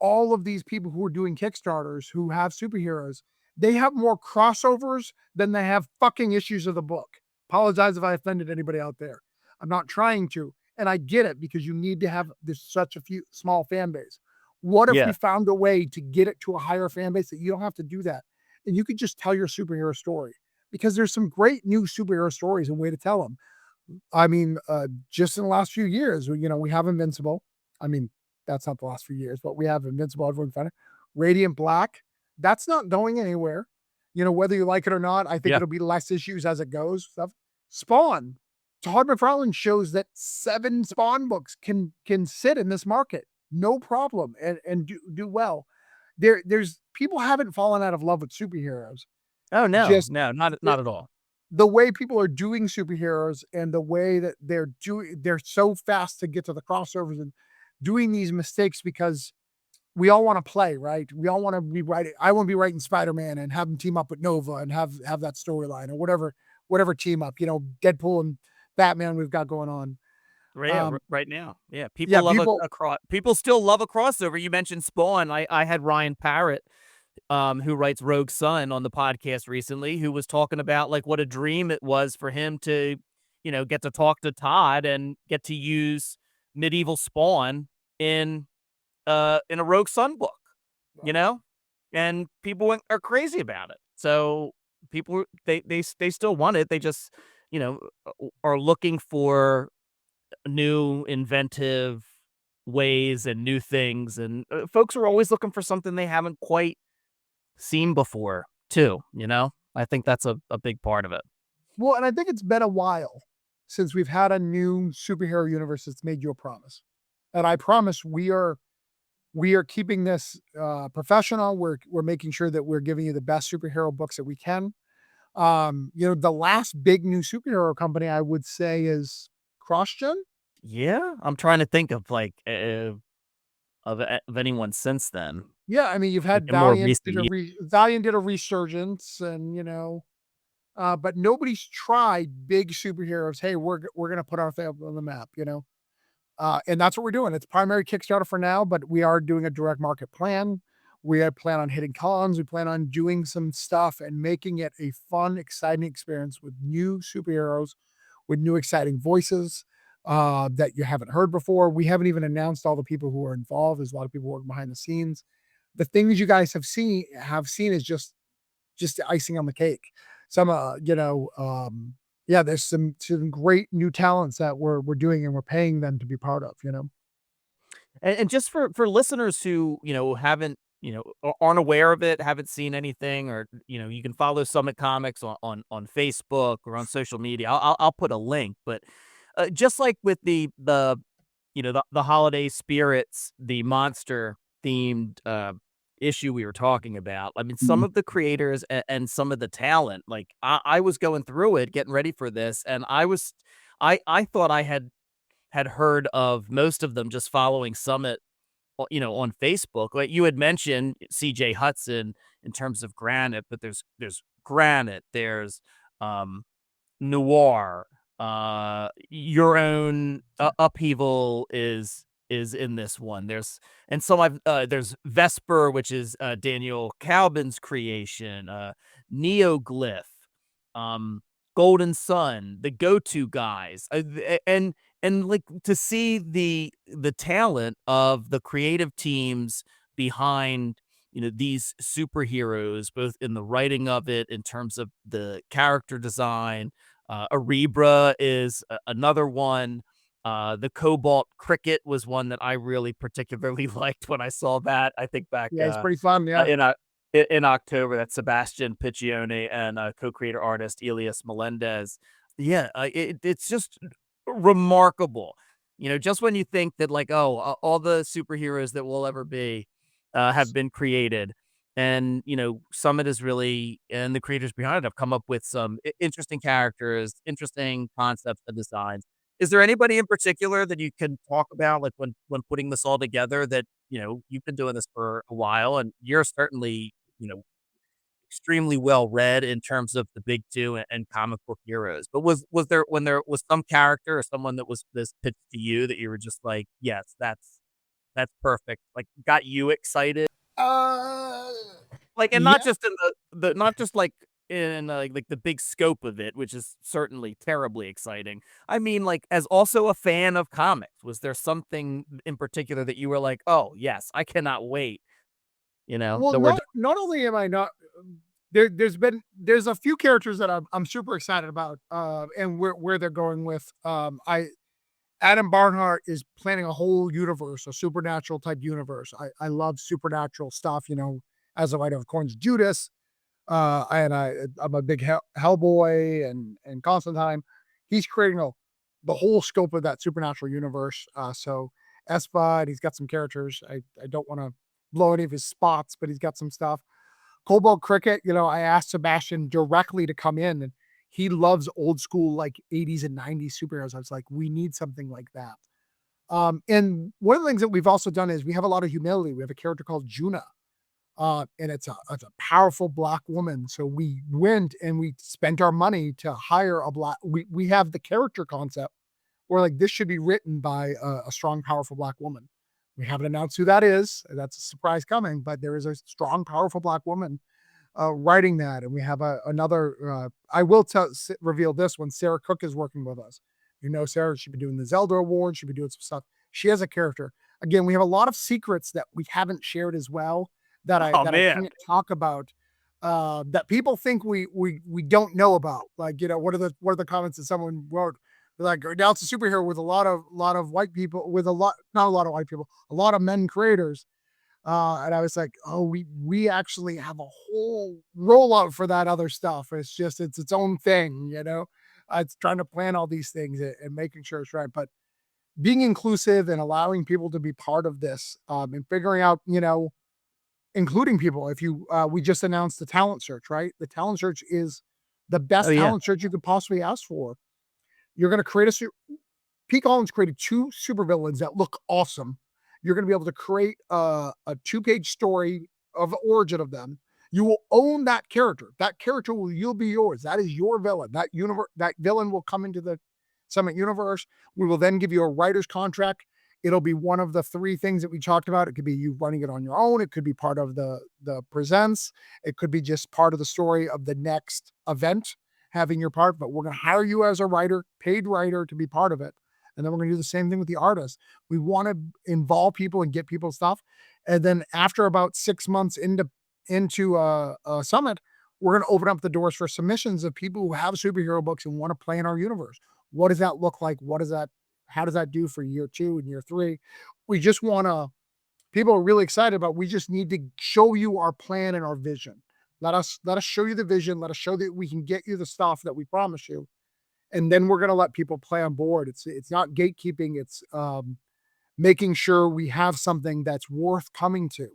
all of these people who are doing Kickstarters who have superheroes, They have more crossovers than they have fucking issues of the book. Apologize if I offended anybody out there. I'm not trying to. And I get it because you need to have this such a few small fan base. What if we found a way to get it to a higher fan base that you don't have to do that? And you could just tell your superhero story, because there's some great new superhero stories and way to tell them. I mean, just in the last few years, we have Invincible. I mean, that's not the last few years, but we have Invincible, everyone found it. Radiant Black, that's not going anywhere. Whether you like it or not, I think it'll be less issues as it goes. Stuff. Spawn. Todd McFarlane shows that 7 Spawn books can sit in this market, no problem, and do well. There's people haven't fallen out of love with superheroes. Oh no, Just no, not at all. The way people are doing superheroes and the way that they're so fast to get to the crossovers and doing these mistakes, because we all want to play, right? We all want to be writing. I want to be writing Spider-Man and have him team up with Nova and have that storyline or whatever team up, Deadpool and Batman we've got going on. Right now. Yeah. People love people still love a crossover. You mentioned Spawn. I had Ryan Parrott, who writes Rogue Sun, on the podcast recently, who was talking about like what a dream it was for him to, get to talk to Todd and get to use medieval Spawn in a Rogue Sun book, and people are crazy about it. So people, they still want it. They just, are looking for new inventive ways and new things. And folks are always looking for something they haven't quite seen before too. I think that's a big part of it. Well, and I think it's been a while since we've had a new superhero universe that's made you a promise. And I promise we are keeping this professional. We're making sure that we're giving you the best superhero books that we can. The last big new superhero company I would say is CrossGen. Yeah, I'm trying to think of like of anyone since then. Yeah, I mean, you've had Valiant did a resurgence, and but nobody's tried big superheroes. Hey, we're gonna put our family on the map, and that's what we're doing. It's primary Kickstarter for now, but we are doing a direct market plan. We plan on hitting cons. We plan on doing some stuff and making it a fun, exciting experience with new superheroes, with new exciting voices that you haven't heard before. We haven't even announced all the people who are involved. There's a lot of people working behind the scenes. The things you guys have seen is just icing on the cake. Some, there's some great new talents that we're doing and we're paying them to be part of, And just for listeners who, haven't, aren't aware of it, haven't seen anything, or, you can follow Summit Comics on Facebook or on social media. I'll put a link, but just like with the holiday spirits, the monster themed issue we were talking about. I mean, some of the creators and some of the talent, like I was going through it, getting ready for this, and I thought I had heard of most of them just following Summit, on Facebook. Like you had mentioned CJ Hudson in terms of Granite, but there's Granite, there's Noir, your own Upheaval is in this one. There's Vesper, which is Daniel Calvin's creation, Neoglyph, Golden Sun, the Go-To guys, and like to see the talent of the creative teams behind these superheroes, both in the writing of it, in terms of the character design. Arebra is another one. The Cobalt Cricket was one that I really particularly liked when I saw that. I think back, it's pretty fun. Yeah, in October. That's Sebastian Piccione and co-creator artist Elias Melendez. Yeah, it's just remarkable. Just when you think that like, all the superheroes that will ever be have been created. And, Summit is really, and the creators behind it have come up with some interesting characters, interesting concepts and designs. Is there anybody in particular that you can talk about, like when putting this all together, that, you've been doing this for a while and you're certainly, extremely well read in terms of the big two and comic book heroes. But was there some character or someone that was this pitched to you that you were just like, yes, that's perfect, like got you excited? Like, and Yeah. not just in the not just like in like the big scope of it, which is certainly terribly exciting. I mean, like, as also a fan of comics, was there something in particular that you were like, oh yes, I cannot wait, Well, that we're not only am I not there's a few characters that I'm super excited about, and where they're going with. I Adam Barnhart is planning a whole universe, a supernatural type universe. I love supernatural stuff, as a writer of Corn's Judas. I'm a big Hellboy and Constantine. He's creating the whole scope of that supernatural universe. So Espa, and he's got some characters. I don't want to blow any of his spots, but he's got some stuff. Cobalt Cricket, I asked Sebastian directly to come in, and he loves old school, like 80s and 90s superheroes. I was like, we need something like that. And one of the things that we've also done is we have a lot of humility. We have a character called Juna, and it's a powerful Black woman. So we went and we spent our money to hire a Black. We have the character concept where, like, this should be written by a strong, powerful Black woman. We haven't announced who that is. That's a surprise coming, but there is a strong, powerful Black woman writing that. And we have another. I will reveal this one. Sarah Cook is working with us. Sarah, she's been doing the Zelda Award. She's been doing some stuff. She has a character. Again, we have a lot of secrets that we haven't shared as well that I can't talk about. That people think we don't know about. Like, what are the comments that someone wrote? Like, now it's a superhero with a lot of white people, with not a lot of white people, a lot of men creators. And I was like, oh, we actually have a whole rollout for that other stuff. It's just, it's its own thing, it's trying to plan all these things and making sure it's right. But being inclusive and allowing people to be part of this, and figuring out, including people. If we just announced the talent search, right? The talent search is the best talent search you could possibly ask for. You're going to create Pete Collins created 2 supervillains that look awesome. You're going to be able to create a 2-page story of the origin of them. You will own that character. That character you'll be yours. That is your villain. That villain will come into the Summit universe. We will then give you a writer's contract. It'll be one of the 3 things that we talked about. It could be you running it on your own. It could be part of the presents. It could be just part of the story of the next event, having your part. But we're going to hire you as a writer, paid writer, to be part of it. And then we're going to do the same thing with the artist. We want to involve people and get people stuff. And then after about 6 months into a summit, we're going to open up the doors for submissions of people who have superhero books and want to play in our universe. What does that look like? How does that do for year 2 and year 3? We just want people are really excited about, we just need to show you our plan and our vision. Let us show you the vision. Let us show that we can get you the stuff that we promise you. And then we're going to let people play on board. It's not gatekeeping. It's making sure we have something that's worth coming to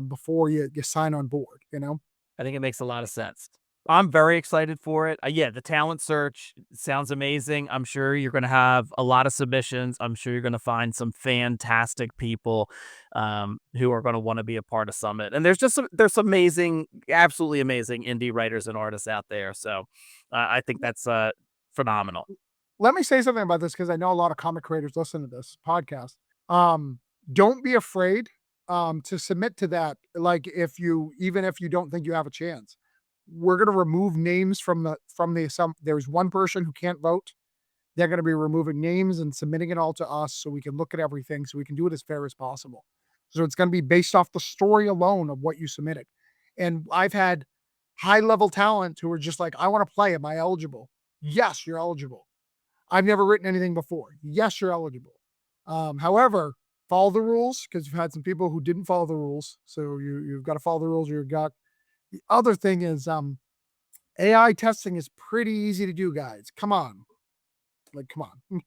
before you sign on board, I think it makes a lot of sense. I'm very excited for it. Yeah, the talent search sounds amazing. I'm sure you're going to have a lot of submissions. I'm sure you're going to find some fantastic people who are going to want to be a part of Summit. And there's some amazing, absolutely amazing indie writers and artists out there. So I think that's phenomenal. Let me say something about this, because I know a lot of comic creators listen to this podcast. Don't be afraid to submit to that. Like, even if you don't think you have a chance, we're going to remove names from there's one person who can't vote. They're going to be removing names and submitting it all to us so we can look at everything, so we can do it as fair as possible. So it's going to be based off the story alone of what you submitted. And I've had high level talent who are just like, I want to play. Am I eligible? Yes, you're eligible. I've never written anything before. Yes, you're eligible. However, follow the rules, because you've had some people who didn't follow the rules. So you've got to follow the rules. The other thing is, AI testing is pretty easy to do, guys. Come on. Come on.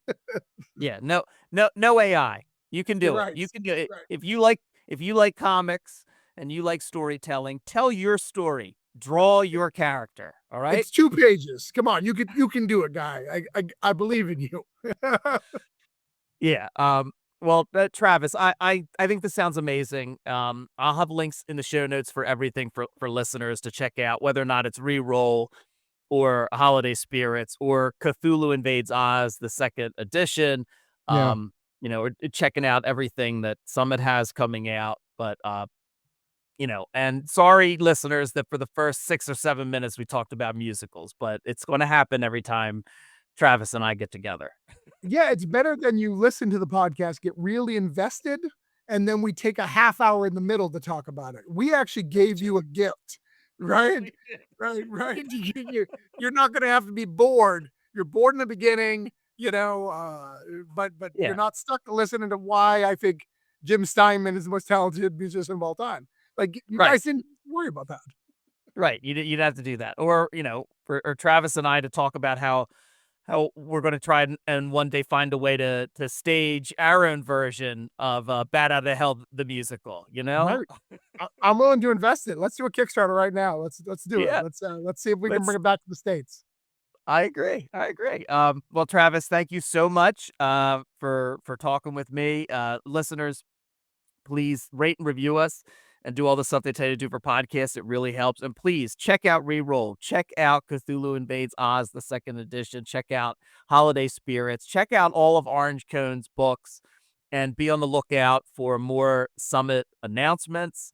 Yeah, no AI. You can do it. You can do it. Right. If you like comics and you like storytelling, tell your story. Draw your character. All right. It's 2 pages. Come on. You can do it, guy. I believe in you. Yeah. Well, Travis, I think this sounds amazing. I'll have links in the show notes for everything for listeners to check out, whether or not it's Reroll or Holiday Spirits or Cthulhu Invades Oz, the 2nd edition. Yeah. We're checking out everything that Summit has coming out. But and sorry, listeners, that for the first 6 or 7 minutes we talked about musicals, but it's going to happen every time Travis and I get together. Yeah, it's better than you listen to the podcast, get really invested, and then we take a half hour in the middle to talk about it. We actually gave you a gift, right? Right. You're not going to have to be bored. You're bored in the beginning, but Yeah. you're not stuck listening to why I think Jim Steinman is the most talented musician of all time. Like, you Right. guys didn't worry about that. Right. You'd have to do that. Or, for Travis and I to talk about how we're going to try and one day find a way to stage our own version of Bat Out of Hell, the musical, Right. I'm willing to invest it. Let's do a Kickstarter right now. Let's do Yeah. it. Let's see if we can Let's- bring it back to the States. I agree. Well, Travis, thank you so much for talking with me. Listeners, please rate and review us and do all the stuff they tell you to do for podcasts. It really helps. And please check out Reroll. Check out Cthulhu Invades Oz, the 2nd edition. Check out Holiday Spirits. Check out all of Orange Cone's books and be on the lookout for more summit announcements.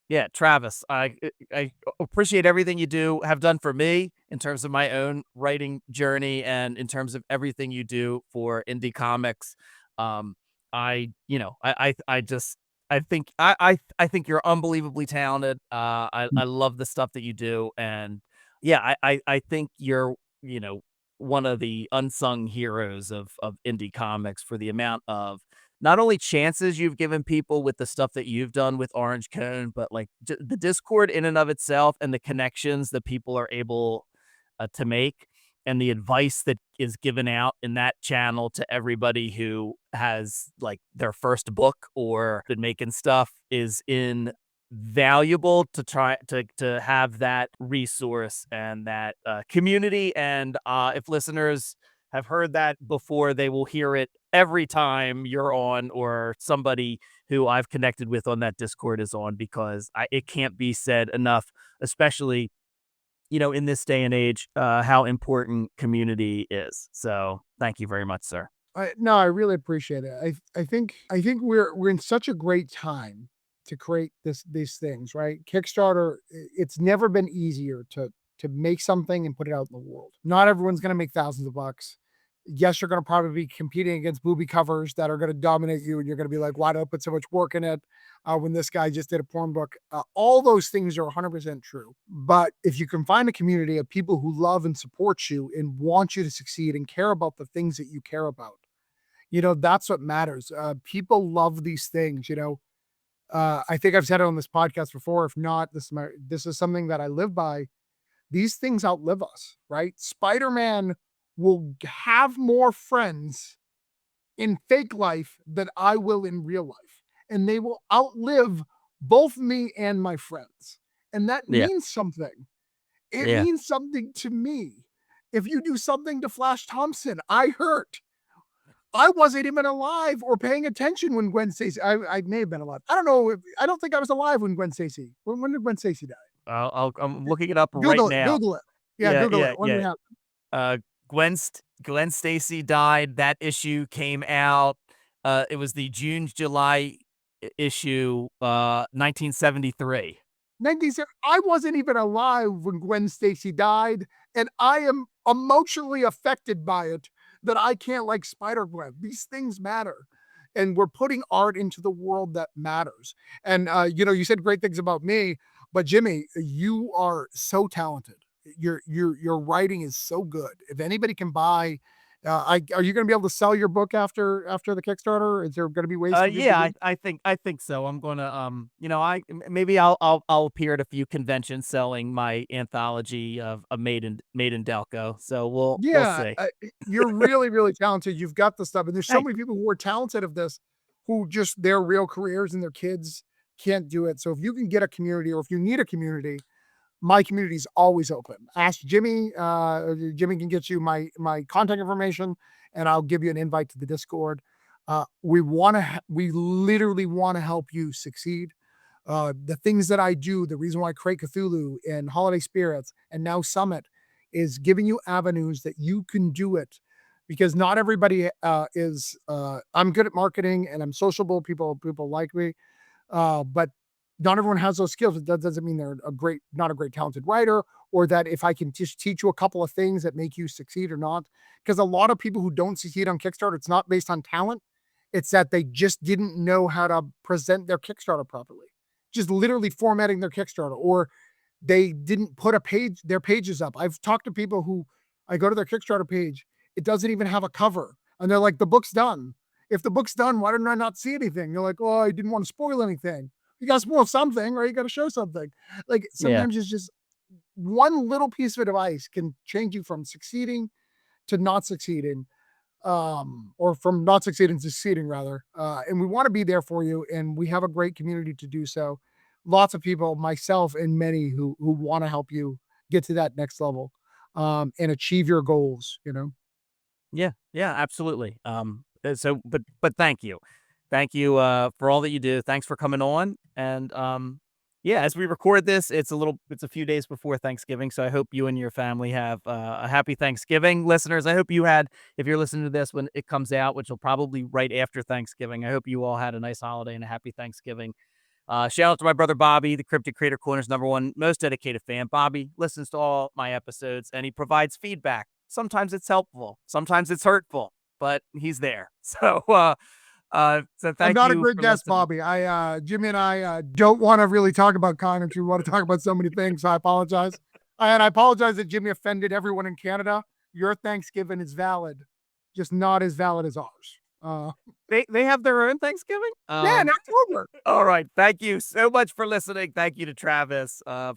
Yeah, Travis, I appreciate everything you have done for me in terms of my own writing journey and in terms of everything you do for indie comics. I think you're unbelievably talented. I love the stuff that you do, and yeah, I think you're one of the unsung heroes of indie comics for the amount of not only chances you've given people with the stuff that you've done with Orange Cone, but like the Discord in and of itself and the connections that people are able to make, and the advice that is given out in that channel to everybody who has like their first book or been making stuff is invaluable to try to have that resource and that community. And if listeners have heard that before, they will hear it every time you're on or somebody who I've connected with on that Discord is on, because it can't be said enough, especially in this day and age, how important community is. So thank you very much, sir. No, I really appreciate it. I think we're in such a great time to create these things, right? Kickstarter, it's never been easier to make something and put it out in the world. Not everyone's going to make thousands of bucks. Yes, you're going to probably be competing against booby covers that are going to dominate you, and you're going to be like, why do I put so much work in it when this guy just did a porn book? All those things are 100% true. But if you can find a community of people who love and support you and want you to succeed and care about the things that you care about, that's what matters. People love these things, I think I've said it on this podcast before. If not, this is something that I live by. These things outlive us, right? Spider-Man will have more friends in fake life than I will in real life. And they will outlive both me and my friends. And that means something. It means something to me. If you do something to Flash Thompson, I hurt. I wasn't even alive or paying attention when Gwen Stacy. I may have been alive. I don't know. I don't think I was alive when Gwen Stacy. When did Gwen Stacy die? I'm looking it up Google right it, now. Google it. Yeah, Google it. When did it happen? Gwen Stacy died. That issue came out. It was the June-July issue, 1973. I wasn't even alive when Gwen Stacy died, and I am emotionally affected by it that I can't like Spider-Gwen. These things matter. And we're putting art into the world that matters. And, you said great things about me, but Jimmy, you are so talented. Your writing is so good. If anybody can buy, are you going to be able to sell your book after the Kickstarter? Is there going to be ways? Yeah, I think so. I'm going to, maybe I'll appear at a few conventions selling my anthology of Made in Delco. So we'll see. You're really, really talented. You've got the stuff, and there's so many people who are talented of this, who just their real careers and their kids can't do it. So if you can get a community, or if you need a community, my community is always open. Ask Jimmy. Jimmy can get you my contact information, and I'll give you an invite to the Discord. We literally want to help you succeed. The things that I do, the reason why I create Cthulhu and Holiday Spirits and now Summit, is giving you avenues that you can do it, because not everybody is. I'm good at marketing and I'm sociable. People like me, but not everyone has those skills. That doesn't mean they're not a great talented writer, or that if I can just teach you a couple of things that make you succeed or not. Because a lot of people who don't succeed on Kickstarter, it's not based on talent. It's that they just didn't know how to present their Kickstarter properly. Just literally formatting their Kickstarter, or they didn't put their pages up. I've talked to people who I go to their Kickstarter page, it doesn't even have a cover. And they're like, the book's done. If the book's done, why didn't I not see anything? They're like, oh, I didn't want to spoil anything. You got to spoil something, right? You got to show something. Like sometimes it's just one little piece of advice can change you from succeeding to not succeeding, or from not succeeding to succeeding rather. And we want to be there for you. And we have a great community to do so. Lots of people, myself and many who want to help you get to that next level, and achieve your goals, Yeah, absolutely. But thank you. Thank you for all that you do. Thanks for coming on. And as we record this, it's a few days before Thanksgiving. So I hope you and your family have a happy Thanksgiving. Listeners, I hope if you're listening to this when it comes out, which will probably right after Thanksgiving, I hope you all had a nice holiday and a happy Thanksgiving. Shout out to my brother Bobby, the Cryptid Creator Corner's #1 most dedicated fan. Bobby listens to all my episodes and he provides feedback. Sometimes it's helpful, sometimes it's hurtful, but he's there. So thank you. I'm not a great guest, Bobby. Jimmy and I don't want to really talk about comics. We want to talk about so many things. So I apologize. And I apologize that Jimmy offended everyone in Canada. Your Thanksgiving is valid, just not as valid as ours. They have their own Thanksgiving? In October. All right. Thank you so much for listening. Thank you to Travis, I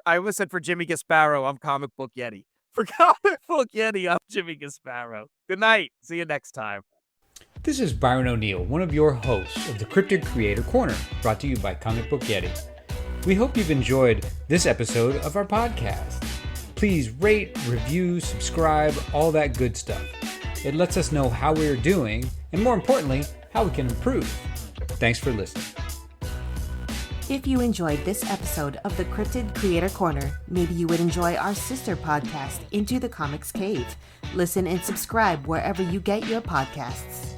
almost said for Jimmy Gasparo. I'm Comic Book Yeti. For Comic Book Yeti, I'm Jimmy Gasparo. Good night. See you next time. This is Byron O'Neill, one of your hosts of the Cryptid Creator Corner, brought to you by Comic Book Yeti. We hope you've enjoyed this episode of our podcast. Please rate, review, subscribe, all that good stuff. It lets us know how we're doing, and more importantly, how we can improve. Thanks for listening. If you enjoyed this episode of the Cryptid Creator Corner, maybe you would enjoy our sister podcast, Into the Comics Cave. Listen and subscribe wherever you get your podcasts.